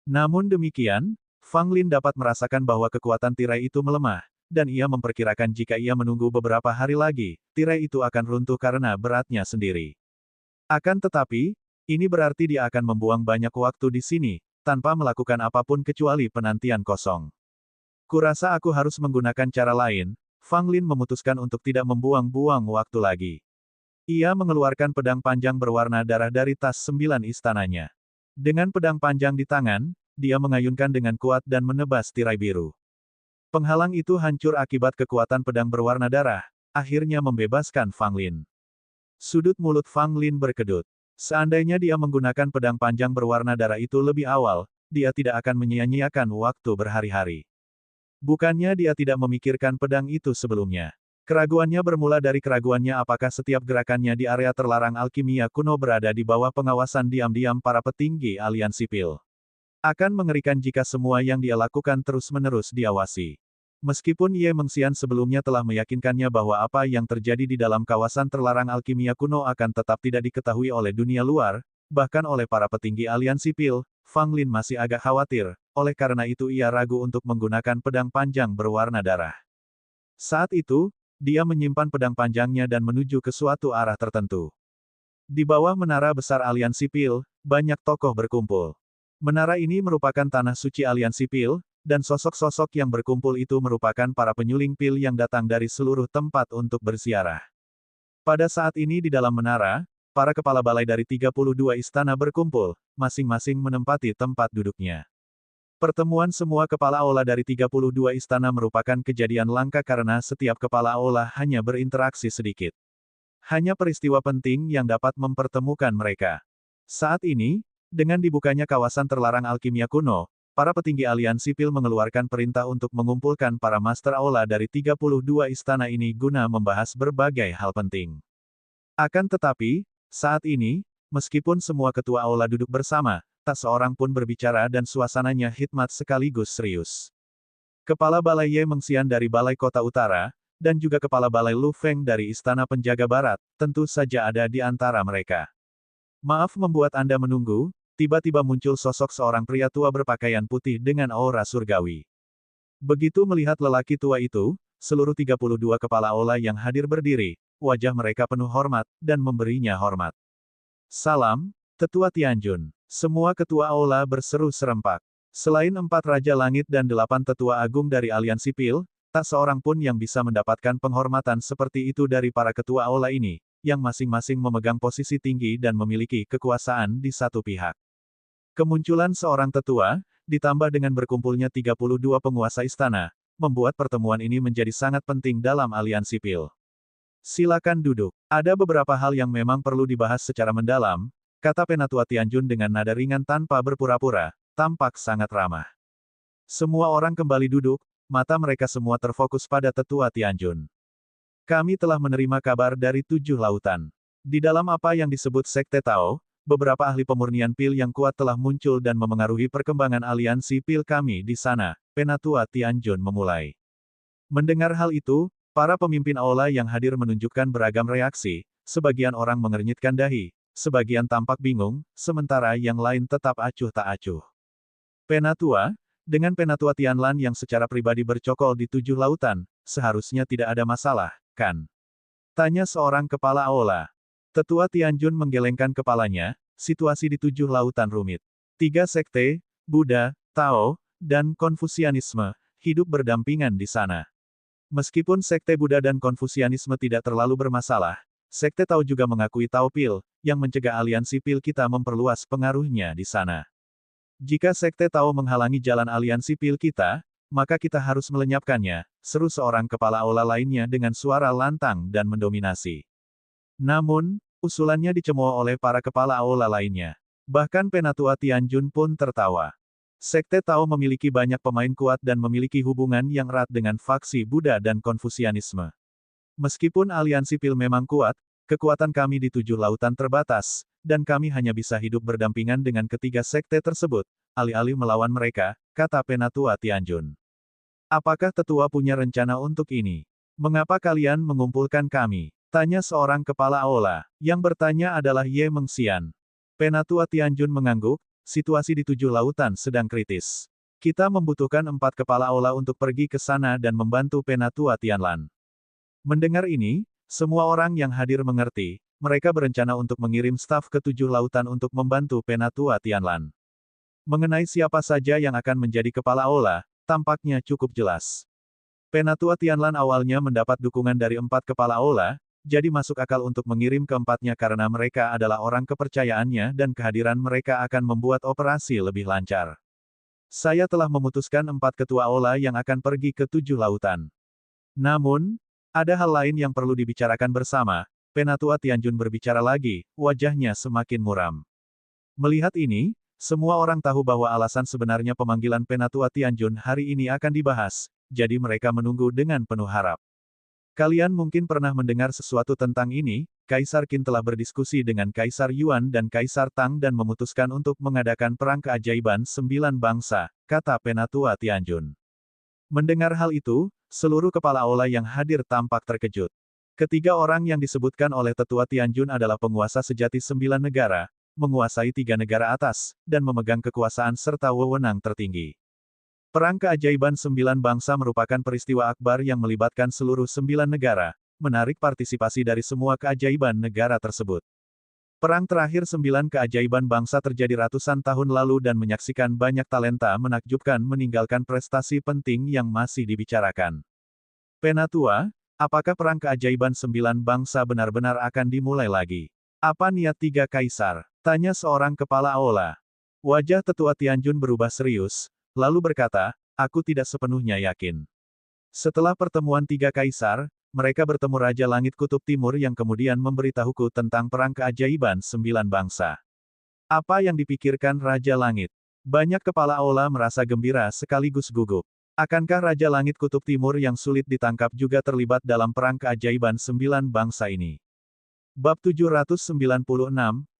Namun demikian, Fang Lin dapat merasakan bahwa kekuatan tirai itu melemah, dan ia memperkirakan jika ia menunggu beberapa hari lagi, tirai itu akan runtuh karena beratnya sendiri. Akan tetapi, ini berarti dia akan membuang banyak waktu di sini, tanpa melakukan apapun kecuali penantian kosong. Kurasa aku harus menggunakan cara lain. Fang Lin memutuskan untuk tidak membuang-buang waktu lagi. Ia mengeluarkan pedang panjang berwarna darah dari tas 9 istananya. Dengan pedang panjang di tangan, dia mengayunkan dengan kuat dan menebas tirai biru. Penghalang itu hancur akibat kekuatan pedang berwarna darah, akhirnya membebaskan Fang Lin. Sudut mulut Fang Lin berkedut. Seandainya dia menggunakan pedang panjang berwarna darah itu lebih awal, dia tidak akan menyia-nyiakan waktu berhari-hari. Bukannya dia tidak memikirkan pedang itu sebelumnya. Keraguannya bermula dari keraguannya apakah setiap gerakannya di area terlarang alkimia kuno berada di bawah pengawasan diam-diam para petinggi aliansi Pil. Akan mengerikan jika semua yang dia lakukan terus-menerus diawasi. Meskipun Ye Mengxian sebelumnya telah meyakinkannya bahwa apa yang terjadi di dalam kawasan terlarang alkimia kuno akan tetap tidak diketahui oleh dunia luar, bahkan oleh para petinggi aliansi Pil, Fang Lin masih agak khawatir, oleh karena itu ia ragu untuk menggunakan pedang panjang berwarna darah. Saat itu, dia menyimpan pedang panjangnya dan menuju ke suatu arah tertentu. Di bawah menara besar aliansi Pil, banyak tokoh berkumpul. Menara ini merupakan tanah suci aliansi Pil, dan sosok-sosok yang berkumpul itu merupakan para penyuling Pil yang datang dari seluruh tempat untuk berziarah. Pada saat ini di dalam menara, para kepala balai dari 32 istana berkumpul, masing-masing menempati tempat duduknya. Pertemuan semua kepala aula dari 32 istana merupakan kejadian langka karena setiap kepala aula hanya berinteraksi sedikit. Hanya peristiwa penting yang dapat mempertemukan mereka. Saat ini, dengan dibukanya kawasan terlarang alkimia kuno, para petinggi aliansi Pil mengeluarkan perintah untuk mengumpulkan para master aula dari 32 istana ini guna membahas berbagai hal penting. Akan tetapi, saat ini, meskipun semua ketua aula duduk bersama, tak seorang pun berbicara dan suasananya hikmat sekaligus serius. Kepala Balai Ye Mengxian dari Balai Kota Utara, dan juga Kepala Balai Lu Feng dari Istana Penjaga Barat, tentu saja ada di antara mereka. Maaf membuat Anda menunggu, tiba-tiba muncul sosok seorang pria tua berpakaian putih dengan aura surgawi. Begitu melihat lelaki tua itu, seluruh 32 kepala aula yang hadir berdiri, wajah mereka penuh hormat, dan memberinya hormat. Salam, Tetua Tianjun. Semua ketua aula berseru serempak. Selain 4 Raja Langit dan 8 tetua agung dari aliansi Pil, tak seorang pun yang bisa mendapatkan penghormatan seperti itu dari para ketua aula ini, yang masing-masing memegang posisi tinggi dan memiliki kekuasaan di satu pihak. Kemunculan seorang tetua, ditambah dengan berkumpulnya 32 penguasa istana, membuat pertemuan ini menjadi sangat penting dalam aliansi Pil. Silakan duduk. Ada beberapa hal yang memang perlu dibahas secara mendalam, kata Penatua Tianjun dengan nada ringan tanpa berpura-pura, tampak sangat ramah. Semua orang kembali duduk, mata mereka semua terfokus pada Tetua Tianjun. Kami telah menerima kabar dari 7 lautan. Di dalam apa yang disebut Sekte Tao, beberapa ahli pemurnian Pil yang kuat telah muncul dan memengaruhi perkembangan aliansi Pil kami di sana, Penatua Tianjun memulai. Mendengar hal itu, para pemimpin aula yang hadir menunjukkan beragam reaksi, sebagian orang mengernyitkan dahi, sebagian tampak bingung, sementara yang lain tetap acuh tak acuh. Penatua, dengan Penatua Tianlan yang secara pribadi bercokol di 7 lautan, seharusnya tidak ada masalah, kan? Tanya seorang kepala aula. Tetua Tianjun menggelengkan kepalanya, situasi di 7 lautan rumit. 3 sekte, Buddha, Tao, dan Konfusianisme, hidup berdampingan di sana. Meskipun sekte Buddha dan Konfusianisme tidak terlalu bermasalah, Sekte Tao juga mengakui Tao Pil, yang mencegah aliansi Pil kita memperluas pengaruhnya di sana. Jika Sekte Tao menghalangi jalan aliansi Pil kita, maka kita harus melenyapkannya, seru seorang kepala aula lainnya dengan suara lantang dan mendominasi. Namun, usulannya dicemooh oleh para kepala aula lainnya. Bahkan Penatua Tianjun pun tertawa. Sekte Tao memiliki banyak pemain kuat dan memiliki hubungan yang erat dengan faksi Buddha dan Konfusianisme. Meskipun aliansi Pil memang kuat, kekuatan kami di 7 lautan terbatas, dan kami hanya bisa hidup berdampingan dengan ketiga sekte tersebut, alih-alih melawan mereka, kata Penatua Tianjun. Apakah tetua punya rencana untuk ini? Mengapa kalian mengumpulkan kami? Tanya seorang kepala aula. Yang bertanya adalah Ye Mengxian. Penatua Tianjun mengangguk, situasi di 7 lautan sedang kritis. Kita membutuhkan 4 kepala aula untuk pergi ke sana dan membantu Penatua Tianlan. Mendengar ini, semua orang yang hadir mengerti, mereka berencana untuk mengirim staf ke 7 lautan untuk membantu Penatua Tianlan. Mengenai siapa saja yang akan menjadi kepala aula, tampaknya cukup jelas. Penatua Tianlan awalnya mendapat dukungan dari 4 kepala aula, jadi masuk akal untuk mengirim keempatnya karena mereka adalah orang kepercayaannya dan kehadiran mereka akan membuat operasi lebih lancar. Saya telah memutuskan 4 ketua aula yang akan pergi ke 7 lautan. Namun, ada hal lain yang perlu dibicarakan bersama. Penatua Tianjun berbicara lagi, wajahnya semakin muram. Melihat ini, semua orang tahu bahwa alasan sebenarnya pemanggilan Penatua Tianjun hari ini akan dibahas, jadi mereka menunggu dengan penuh harap. Kalian mungkin pernah mendengar sesuatu tentang ini, Kaisar Qin telah berdiskusi dengan Kaisar Yuan dan Kaisar Tang dan memutuskan untuk mengadakan perang keajaiban 9 bangsa, kata Penatua Tianjun. Mendengar hal itu, seluruh kepala aula yang hadir tampak terkejut. Ketiga orang yang disebutkan oleh Tetua Tianjun adalah penguasa sejati 9 negara, menguasai 3 negara atas, dan memegang kekuasaan serta wewenang tertinggi. Perang keajaiban 9 bangsa merupakan peristiwa akbar yang melibatkan seluruh 9 negara, menarik partisipasi dari semua keajaiban negara tersebut. Perang terakhir 9 keajaiban bangsa terjadi ratusan tahun lalu dan menyaksikan banyak talenta menakjubkan meninggalkan prestasi penting yang masih dibicarakan. Penatua, apakah perang keajaiban 9 bangsa benar-benar akan dimulai lagi? Apa niat 3 kaisar? Tanya seorang kepala aula. Wajah Tetua Tianjun berubah serius, lalu berkata, aku tidak sepenuhnya yakin. Setelah pertemuan 3 kaisar, mereka bertemu Raja Langit Kutub Timur yang kemudian memberitahuku tentang perang keajaiban 9 bangsa. Apa yang dipikirkan Raja Langit? Banyak kepala aula merasa gembira sekaligus gugup. Akankah Raja Langit Kutub Timur yang sulit ditangkap juga terlibat dalam perang keajaiban 9 bangsa ini? Bab 796,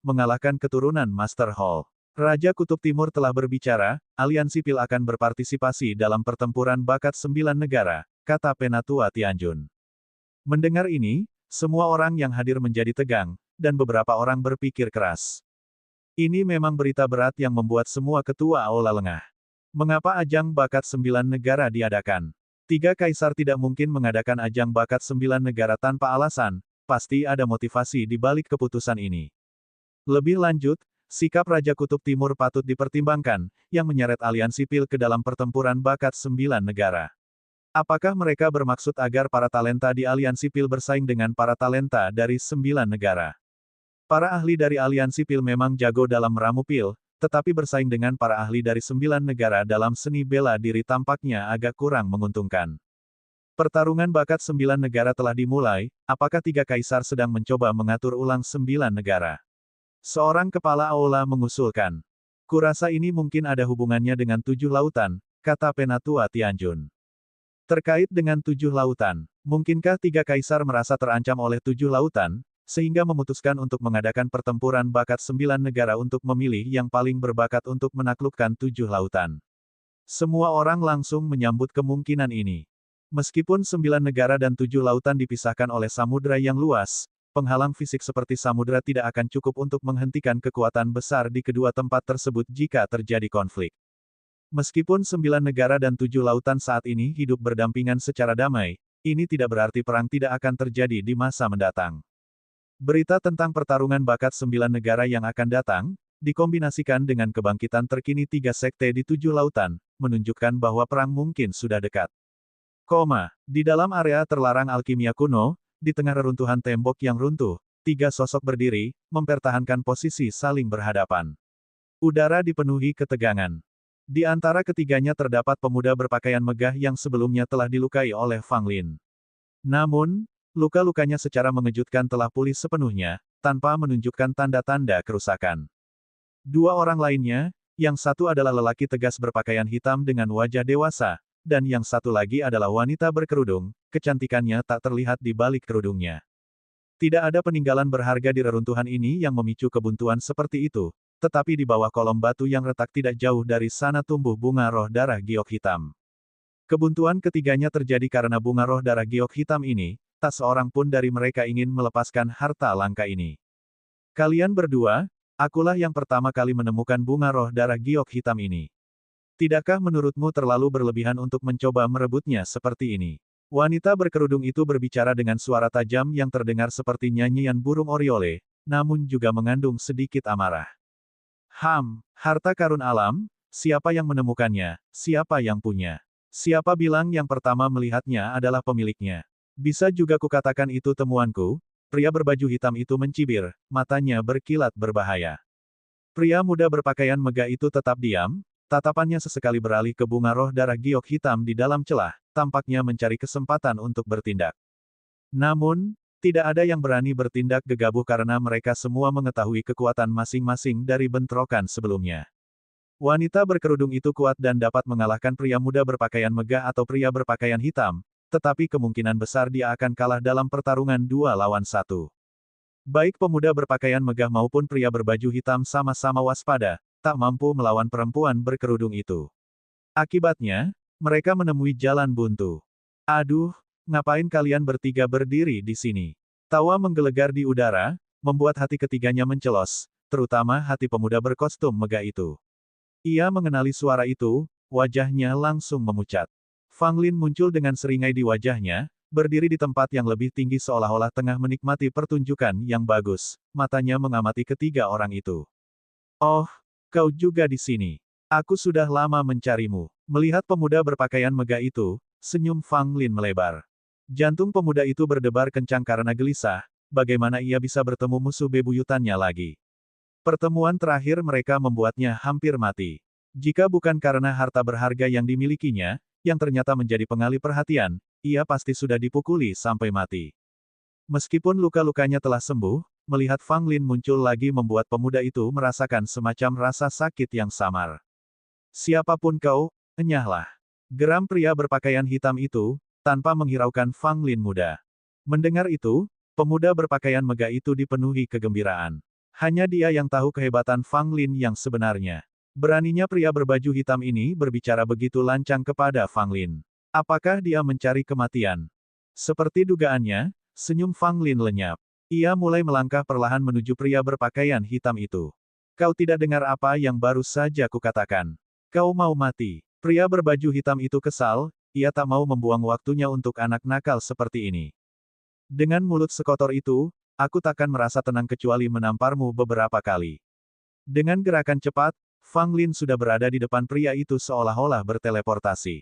mengalahkan keturunan Master Hall. Raja Kutub Timur telah berbicara, aliansi Pil akan berpartisipasi dalam pertempuran bakat 9 negara, kata Penatua Tianjun. Mendengar ini, semua orang yang hadir menjadi tegang, dan beberapa orang berpikir keras. Ini memang berita berat yang membuat semua ketua aula lengah. Mengapa ajang bakat 9 negara diadakan? 3 kaisar tidak mungkin mengadakan ajang bakat 9 negara tanpa alasan, pasti ada motivasi di balik keputusan ini. Lebih lanjut, sikap Raja Kutub Timur patut dipertimbangkan, yang menyeret aliansi Pil ke dalam pertempuran bakat 9 negara. Apakah mereka bermaksud agar para talenta di aliansi Pil bersaing dengan para talenta dari 9 negara? Para ahli dari aliansi Pil memang jago dalam meramu Pil, tetapi bersaing dengan para ahli dari 9 negara dalam seni bela diri tampaknya agak kurang menguntungkan. Pertarungan bakat 9 negara telah dimulai, apakah 3 kaisar sedang mencoba mengatur ulang 9 negara? Seorang kepala aula mengusulkan. Kurasa ini mungkin ada hubungannya dengan 7 lautan, kata Penatua Tianjun. Terkait dengan 7 lautan, mungkinkah 3 kaisar merasa terancam oleh 7 lautan, sehingga memutuskan untuk mengadakan pertempuran bakat 9 negara untuk memilih yang paling berbakat untuk menaklukkan 7 lautan? Semua orang langsung menyambut kemungkinan ini. Meskipun 9 negara dan 7 lautan dipisahkan oleh samudra yang luas, penghalang fisik seperti samudra tidak akan cukup untuk menghentikan kekuatan besar di kedua tempat tersebut jika terjadi konflik. Meskipun 9 negara dan 7 lautan saat ini hidup berdampingan secara damai, ini tidak berarti perang tidak akan terjadi di masa mendatang. Berita tentang pertarungan bakat 9 negara yang akan datang, dikombinasikan dengan kebangkitan terkini 3 sekte di 7 lautan, menunjukkan bahwa perang mungkin sudah dekat. Di dalam area terlarang alkimia kuno, di tengah reruntuhan tembok yang runtuh, 3 sosok berdiri, mempertahankan posisi saling berhadapan. Udara dipenuhi ketegangan. Di antara ketiganya terdapat pemuda berpakaian megah yang sebelumnya telah dilukai oleh Fang Lin. Namun, luka-lukanya secara mengejutkan telah pulih sepenuhnya, tanpa menunjukkan tanda-tanda kerusakan. 2 orang lainnya, yang satu adalah lelaki tegas berpakaian hitam dengan wajah dewasa, dan yang satu lagi adalah wanita berkerudung, kecantikannya tak terlihat di balik kerudungnya. Tidak ada peninggalan berharga di reruntuhan ini yang memicu kebuntuan seperti itu, tetapi di bawah kolom batu yang retak tidak jauh dari sana tumbuh bunga roh darah giok hitam. Kebuntuan ketiganya terjadi karena bunga roh darah giok hitam ini, tak seorang pun dari mereka ingin melepaskan harta langka ini. Kalian berdua, akulah yang pertama kali menemukan bunga roh darah giok hitam ini. Tidakkah menurutmu terlalu berlebihan untuk mencoba merebutnya seperti ini? Wanita berkerudung itu berbicara dengan suara tajam yang terdengar seperti nyanyian burung oriole, namun juga mengandung sedikit amarah. Harta karun alam, Siapa yang menemukannya? Siapa yang punya? Siapa bilang yang pertama melihatnya adalah pemiliknya? Bisa juga kukatakan itu temuanku? Pria berbaju hitam itu mencibir, matanya berkilat berbahaya. Pria muda berpakaian megah itu tetap diam, tatapannya sesekali beralih ke bunga roh darah giok hitam di dalam celah, tampaknya mencari kesempatan untuk bertindak. Namun, tidak ada yang berani bertindak gegabah karena mereka semua mengetahui kekuatan masing-masing dari bentrokan sebelumnya. Wanita berkerudung itu kuat dan dapat mengalahkan pria muda berpakaian megah atau pria berpakaian hitam, tetapi kemungkinan besar dia akan kalah dalam pertarungan 2 lawan 1. Baik pemuda berpakaian megah maupun pria berbaju hitam sama-sama waspada, tak mampu melawan perempuan berkerudung itu. Akibatnya, mereka menemui jalan buntu. Aduh, ngapain kalian bertiga berdiri di sini? Tawa menggelegar di udara, membuat hati ketiganya mencelos, terutama hati pemuda berkostum megah itu. Ia mengenali suara itu, wajahnya langsung memucat. Fang Lin muncul dengan seringai di wajahnya, berdiri di tempat yang lebih tinggi seolah-olah tengah menikmati pertunjukan yang bagus, matanya mengamati ketiga orang itu. Oh, kau juga di sini. Aku sudah lama mencarimu. Melihat pemuda berpakaian megah itu, senyum Fang Lin melebar. Jantung pemuda itu berdebar kencang karena gelisah, bagaimana ia bisa bertemu musuh bebuyutannya lagi. Pertemuan terakhir mereka membuatnya hampir mati. Jika bukan karena harta berharga yang dimilikinya, yang ternyata menjadi pengalih perhatian, ia pasti sudah dipukuli sampai mati. Meskipun luka-lukanya telah sembuh, melihat Fang Lin muncul lagi membuat pemuda itu merasakan semacam rasa sakit yang samar. Siapapun kau, enyahlah. Geram pria berpakaian hitam itu, tanpa menghiraukan Fang Lin muda. Mendengar itu, pemuda berpakaian megah itu dipenuhi kegembiraan. Hanya dia yang tahu kehebatan Fang Lin yang sebenarnya. Beraninya pria berbaju hitam ini berbicara begitu lancang kepada Fang Lin. Apakah dia mencari kematian? Seperti dugaannya, senyum Fang Lin lenyap. Ia mulai melangkah perlahan menuju pria berpakaian hitam itu. Kau tidak dengar apa yang baru saja kukatakan. Kau mau mati. Pria berbaju hitam itu kesal, ia tak mau membuang waktunya untuk anak nakal seperti ini. Dengan mulut sekotor itu, aku takkan merasa tenang kecuali menamparmu beberapa kali. Dengan gerakan cepat, Fang Lin sudah berada di depan pria itu seolah-olah berteleportasi.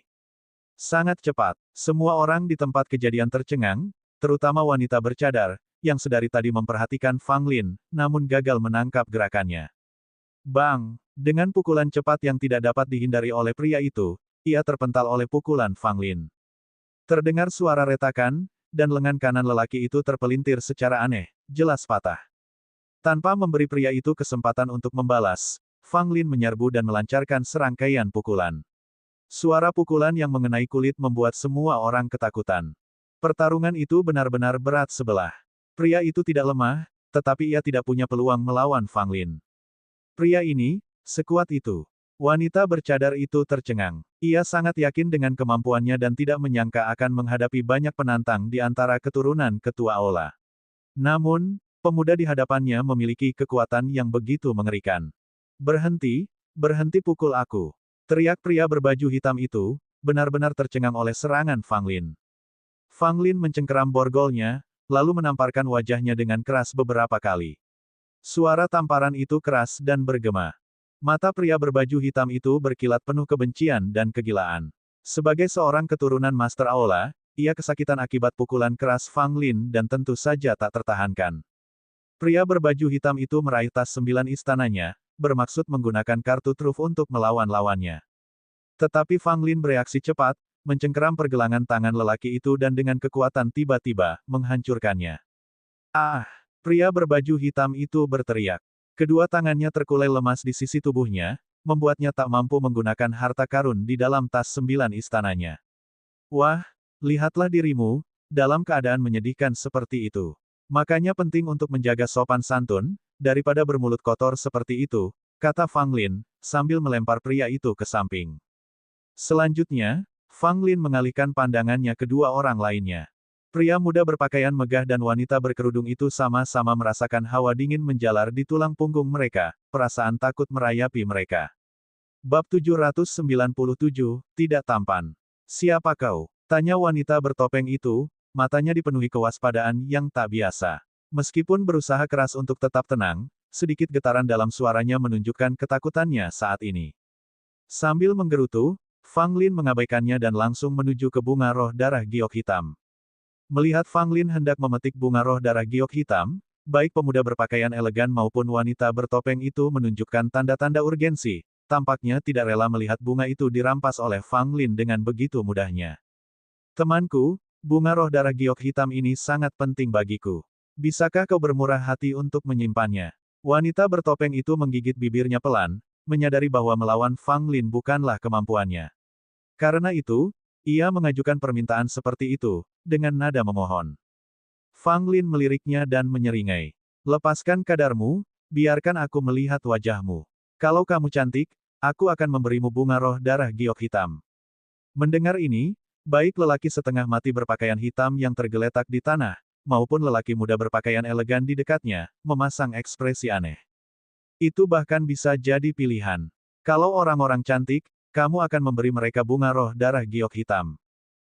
Sangat cepat, semua orang di tempat kejadian tercengang, terutama wanita bercadar, yang sedari tadi memperhatikan Fang Lin, namun gagal menangkap gerakannya. Bang! Dengan pukulan cepat yang tidak dapat dihindari oleh pria itu, ia terpental oleh pukulan Fang Lin. Terdengar suara retakan, dan lengan kanan lelaki itu terpelintir secara aneh, jelas patah. Tanpa memberi pria itu kesempatan untuk membalas, Fang Lin menyerbu dan melancarkan serangkaian pukulan. Suara pukulan yang mengenai kulit membuat semua orang ketakutan. Pertarungan itu benar-benar berat sebelah. Pria itu tidak lemah, tetapi ia tidak punya peluang melawan Fang Lin. Pria ini, sekuat itu. Wanita bercadar itu tercengang. Ia sangat yakin dengan kemampuannya dan tidak menyangka akan menghadapi banyak penantang di antara keturunan ketua Aula. Namun, pemuda di hadapannya memiliki kekuatan yang begitu mengerikan. Berhenti, berhenti pukul aku. Teriak pria berbaju hitam itu, benar-benar tercengang oleh serangan Fang Lin. Fang Lin mencengkeram borgolnya, lalu menamparkan wajahnya dengan keras beberapa kali. Suara tamparan itu keras dan bergema. Mata pria berbaju hitam itu berkilat penuh kebencian dan kegilaan. Sebagai seorang keturunan Master Aula, ia kesakitan akibat pukulan keras Fang Lin dan tentu saja tak tertahankan. Pria berbaju hitam itu meraih tas 9 istananya, bermaksud menggunakan kartu truf untuk melawan lawannya. Tetapi Fang Lin bereaksi cepat, mencengkeram pergelangan tangan lelaki itu dan dengan kekuatan tiba-tiba, menghancurkannya. Ah! Pria berbaju hitam itu berteriak. Kedua tangannya terkulai lemas di sisi tubuhnya, membuatnya tak mampu menggunakan harta karun di dalam tas 9 istananya. Wah! Lihatlah dirimu, dalam keadaan menyedihkan seperti itu. Makanya penting untuk menjaga sopan santun, daripada bermulut kotor seperti itu, kata Fang Lin, sambil melempar pria itu ke samping. Selanjutnya, Fang Lin mengalihkan pandangannya ke dua orang lainnya. Pria muda berpakaian megah dan wanita berkerudung itu sama-sama merasakan hawa dingin menjalar di tulang punggung mereka, perasaan takut merayapi mereka. Bab 797, Tidak Tampan. Siapa kau? Tanya wanita bertopeng itu, matanya dipenuhi kewaspadaan yang tak biasa. Meskipun berusaha keras untuk tetap tenang, sedikit getaran dalam suaranya menunjukkan ketakutannya saat ini. Sambil menggerutu, Fang Lin mengabaikannya dan langsung menuju ke bunga roh darah giok hitam. Melihat Fang Lin hendak memetik bunga roh darah giok hitam, baik pemuda berpakaian elegan maupun wanita bertopeng itu menunjukkan tanda-tanda urgensi, tampaknya tidak rela melihat bunga itu dirampas oleh Fang Lin dengan begitu mudahnya. Temanku, bunga roh darah giok hitam ini sangat penting bagiku. Bisakah kau bermurah hati untuk menyimpannya? Wanita bertopeng itu menggigit bibirnya pelan, menyadari bahwa melawan Fang Lin bukanlah kemampuannya. Karena itu, ia mengajukan permintaan seperti itu, dengan nada memohon. Fang Lin meliriknya dan menyeringai. Lepaskan kadarmu, biarkan aku melihat wajahmu. Kalau kamu cantik, aku akan memberimu bunga roh darah giok hitam. Mendengar ini, baik lelaki setengah mati berpakaian hitam yang tergeletak di tanah, maupun lelaki muda berpakaian elegan di dekatnya, memasang ekspresi aneh. Itu bahkan bisa jadi pilihan. Kalau orang-orang cantik, kamu akan memberi mereka bunga roh darah giok hitam.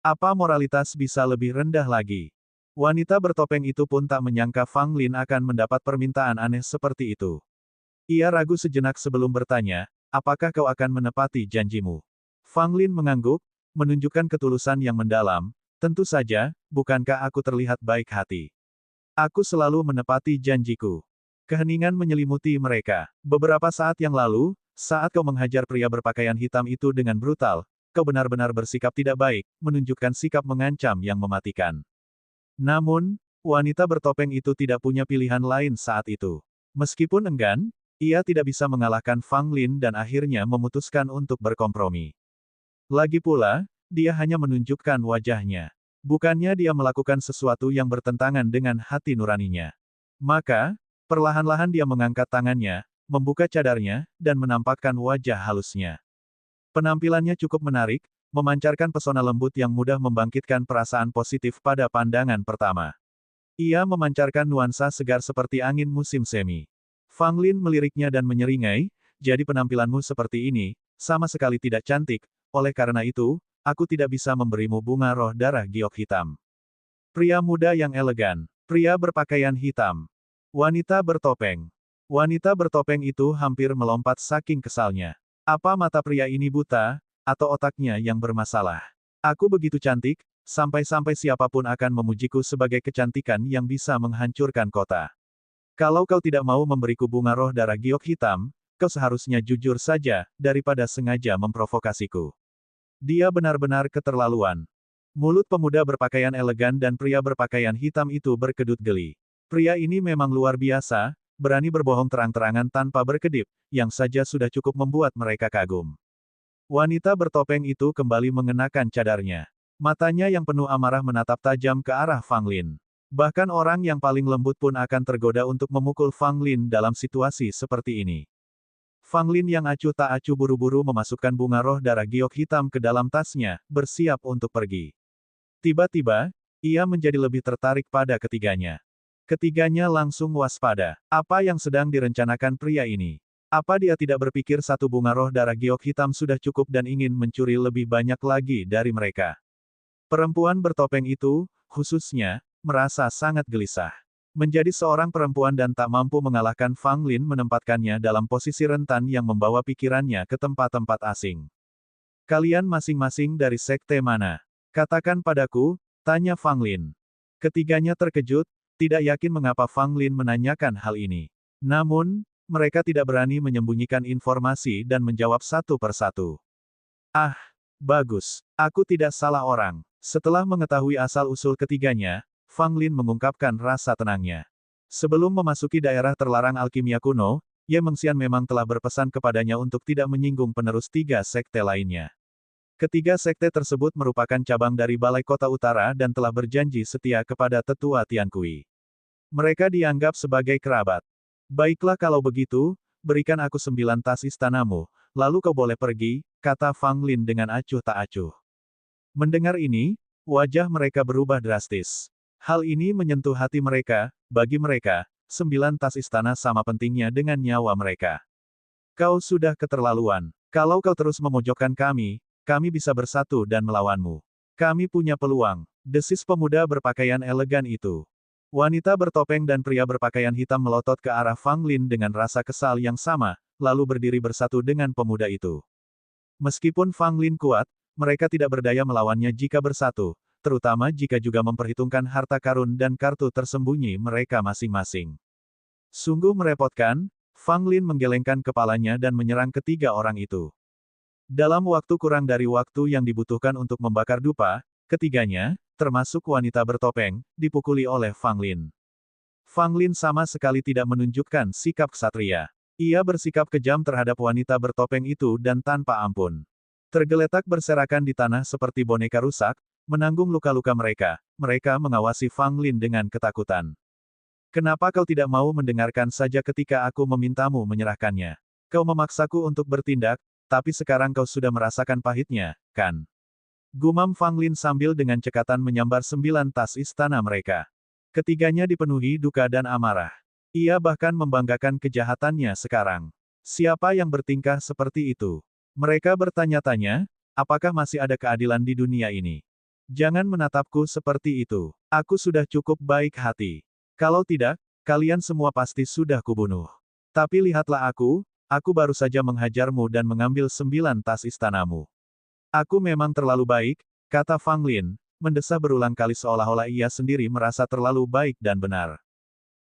Apa moralitas bisa lebih rendah lagi? Wanita bertopeng itu pun tak menyangka Fang Lin akan mendapat permintaan aneh seperti itu. Ia ragu sejenak sebelum bertanya, apakah kau akan menepati janjimu? Fang Lin mengangguk, menunjukkan ketulusan yang mendalam, tentu saja, bukankah aku terlihat baik hati? Aku selalu menepati janjiku. Keheningan menyelimuti mereka. Beberapa saat yang lalu, saat kau menghajar pria berpakaian hitam itu dengan brutal, kau benar-benar bersikap tidak baik, menunjukkan sikap mengancam yang mematikan. Namun, wanita bertopeng itu tidak punya pilihan lain saat itu. Meskipun enggan, ia tidak bisa mengalahkan Fang Lin dan akhirnya memutuskan untuk berkompromi. Lagi pula, dia hanya menunjukkan wajahnya. Bukannya dia melakukan sesuatu yang bertentangan dengan hati nuraninya. Maka, perlahan-lahan dia mengangkat tangannya, membuka cadarnya, dan menampakkan wajah halusnya. Penampilannya cukup menarik, memancarkan pesona lembut yang mudah membangkitkan perasaan positif pada pandangan pertama. Ia memancarkan nuansa segar seperti angin musim semi. Fang Lin meliriknya dan menyeringai, jadi penampilanmu seperti ini, sama sekali tidak cantik, oleh karena itu, aku tidak bisa memberimu bunga roh darah giok hitam. Pria muda yang elegan, pria berpakaian hitam, wanita bertopeng. Wanita bertopeng itu hampir melompat saking kesalnya. Apa mata pria ini buta, atau otaknya yang bermasalah? Aku begitu cantik, sampai-sampai siapapun akan memujiku sebagai kecantikan yang bisa menghancurkan kota. Kalau kau tidak mau memberiku bunga roh darah giok hitam, kau seharusnya jujur saja, daripada sengaja memprovokasiku. Dia benar-benar keterlaluan. Mulut pemuda berpakaian elegan dan pria berpakaian hitam itu berkedut geli. Pria ini memang luar biasa, berani berbohong terang-terangan tanpa berkedip, yang saja sudah cukup membuat mereka kagum. Wanita bertopeng itu kembali mengenakan cadarnya. Matanya yang penuh amarah menatap tajam ke arah Fang Lin. Bahkan orang yang paling lembut pun akan tergoda untuk memukul Fang Lin dalam situasi seperti ini. Fang Lin yang acuh tak acuh buru-buru memasukkan bunga roh darah giok hitam ke dalam tasnya, bersiap untuk pergi. Tiba-tiba, ia menjadi lebih tertarik pada ketiganya. Ketiganya langsung waspada. Apa yang sedang direncanakan pria ini? Apa dia tidak berpikir satu bunga roh darah giok hitam sudah cukup dan ingin mencuri lebih banyak lagi dari mereka? Perempuan bertopeng itu, khususnya, merasa sangat gelisah. Menjadi seorang perempuan dan tak mampu mengalahkan Fang Lin menempatkannya dalam posisi rentan yang membawa pikirannya ke tempat-tempat asing. Kalian masing-masing dari sekte mana? Katakan padaku, tanya Fang Lin. Ketiganya terkejut, tidak yakin mengapa Fang Lin menanyakan hal ini. Namun, mereka tidak berani menyembunyikan informasi dan menjawab satu persatu. Ah, bagus. Aku tidak salah orang. Setelah mengetahui asal-usul ketiganya, Fang Lin mengungkapkan rasa tenangnya. Sebelum memasuki daerah terlarang alkimia kuno, Ye Mengxian memang telah berpesan kepadanya untuk tidak menyinggung penerus tiga sekte lainnya. Ketiga sekte tersebut merupakan cabang dari Balai Kota Utara dan telah berjanji setia kepada Tetua Tiankui. Mereka dianggap sebagai kerabat. Baiklah kalau begitu, berikan aku 9 tas istanamu, lalu kau boleh pergi, kata Fang Lin dengan acuh tak acuh. Mendengar ini, wajah mereka berubah drastis. Hal ini menyentuh hati mereka, bagi mereka, 9 tas istana sama pentingnya dengan nyawa mereka. Kau sudah keterlaluan. Kalau kau terus memojokkan kami bisa bersatu dan melawanmu. Kami punya peluang, desis pemuda berpakaian elegan itu. Wanita bertopeng dan pria berpakaian hitam melotot ke arah Fang Lin dengan rasa kesal yang sama, lalu berdiri bersatu dengan pemuda itu. Meskipun Fang Lin kuat, mereka tidak berdaya melawannya jika bersatu, terutama jika juga memperhitungkan harta karun dan kartu tersembunyi mereka masing-masing. Sungguh merepotkan, Fang Lin menggelengkan kepalanya dan menyerang ketiga orang itu. Dalam waktu kurang dari waktu yang dibutuhkan untuk membakar dupa, ketiganya, termasuk wanita bertopeng, dipukuli oleh Fang Lin. Fang Lin sama sekali tidak menunjukkan sikap ksatria. Ia bersikap kejam terhadap wanita bertopeng itu dan tanpa ampun. Tergeletak berserakan di tanah seperti boneka rusak, menanggung luka-luka mereka. Mereka mengawasi Fang Lin dengan ketakutan. Kenapa kau tidak mau mendengarkan saja ketika aku memintamu menyerahkannya? Kau memaksaku untuk bertindak, tapi sekarang kau sudah merasakan pahitnya, kan? Gumam Fang Lin sambil dengan cekatan menyambar 9 tas istana mereka. Ketiganya dipenuhi duka dan amarah. Ia bahkan membanggakan kejahatannya sekarang. Siapa yang bertingkah seperti itu? Mereka bertanya-tanya, apakah masih ada keadilan di dunia ini? Jangan menatapku seperti itu. Aku sudah cukup baik hati. Kalau tidak, kalian semua pasti sudah kubunuh. Tapi lihatlah aku baru saja menghajarmu dan mengambil 9 tas istanamu. Aku memang terlalu baik, kata Fang Lin, mendesah berulang kali seolah-olah ia sendiri merasa terlalu baik dan benar.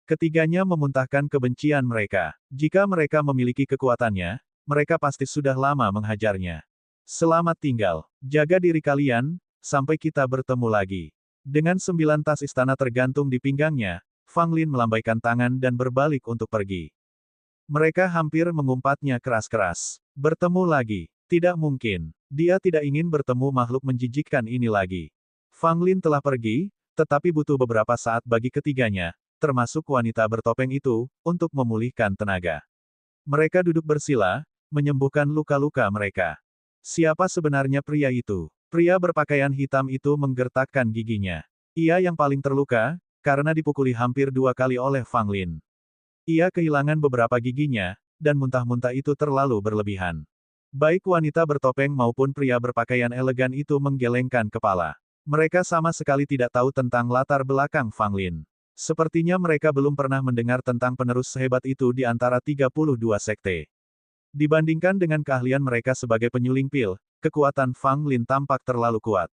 Ketiganya memuntahkan kebencian mereka. Jika mereka memiliki kekuatannya, mereka pasti sudah lama menghajarnya. Selamat tinggal. Jaga diri kalian, sampai kita bertemu lagi. Dengan 9 tas istana tergantung di pinggangnya, Fang Lin melambaikan tangan dan berbalik untuk pergi. Mereka hampir mengumpatnya keras-keras. Bertemu lagi. Tidak mungkin. Dia tidak ingin bertemu makhluk menjijikkan ini lagi. Fang Lin telah pergi, tetapi butuh beberapa saat bagi ketiganya, termasuk wanita bertopeng itu, untuk memulihkan tenaga. Mereka duduk bersila, menyembuhkan luka-luka mereka. Siapa sebenarnya pria itu? Pria berpakaian hitam itu menggertakkan giginya. Ia yang paling terluka, karena dipukuli hampir 2 kali oleh Fang Lin. Ia kehilangan beberapa giginya, dan muntah-muntah itu terlalu berlebihan. Baik wanita bertopeng maupun pria berpakaian elegan itu menggelengkan kepala. Mereka sama sekali tidak tahu tentang latar belakang Fang Lin. Sepertinya mereka belum pernah mendengar tentang penerus sehebat itu di antara 32 sekte. Dibandingkan dengan keahlian mereka sebagai penyuling pil, kekuatan Fang Lin tampak terlalu kuat.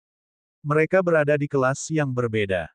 Mereka berada di kelas yang berbeda.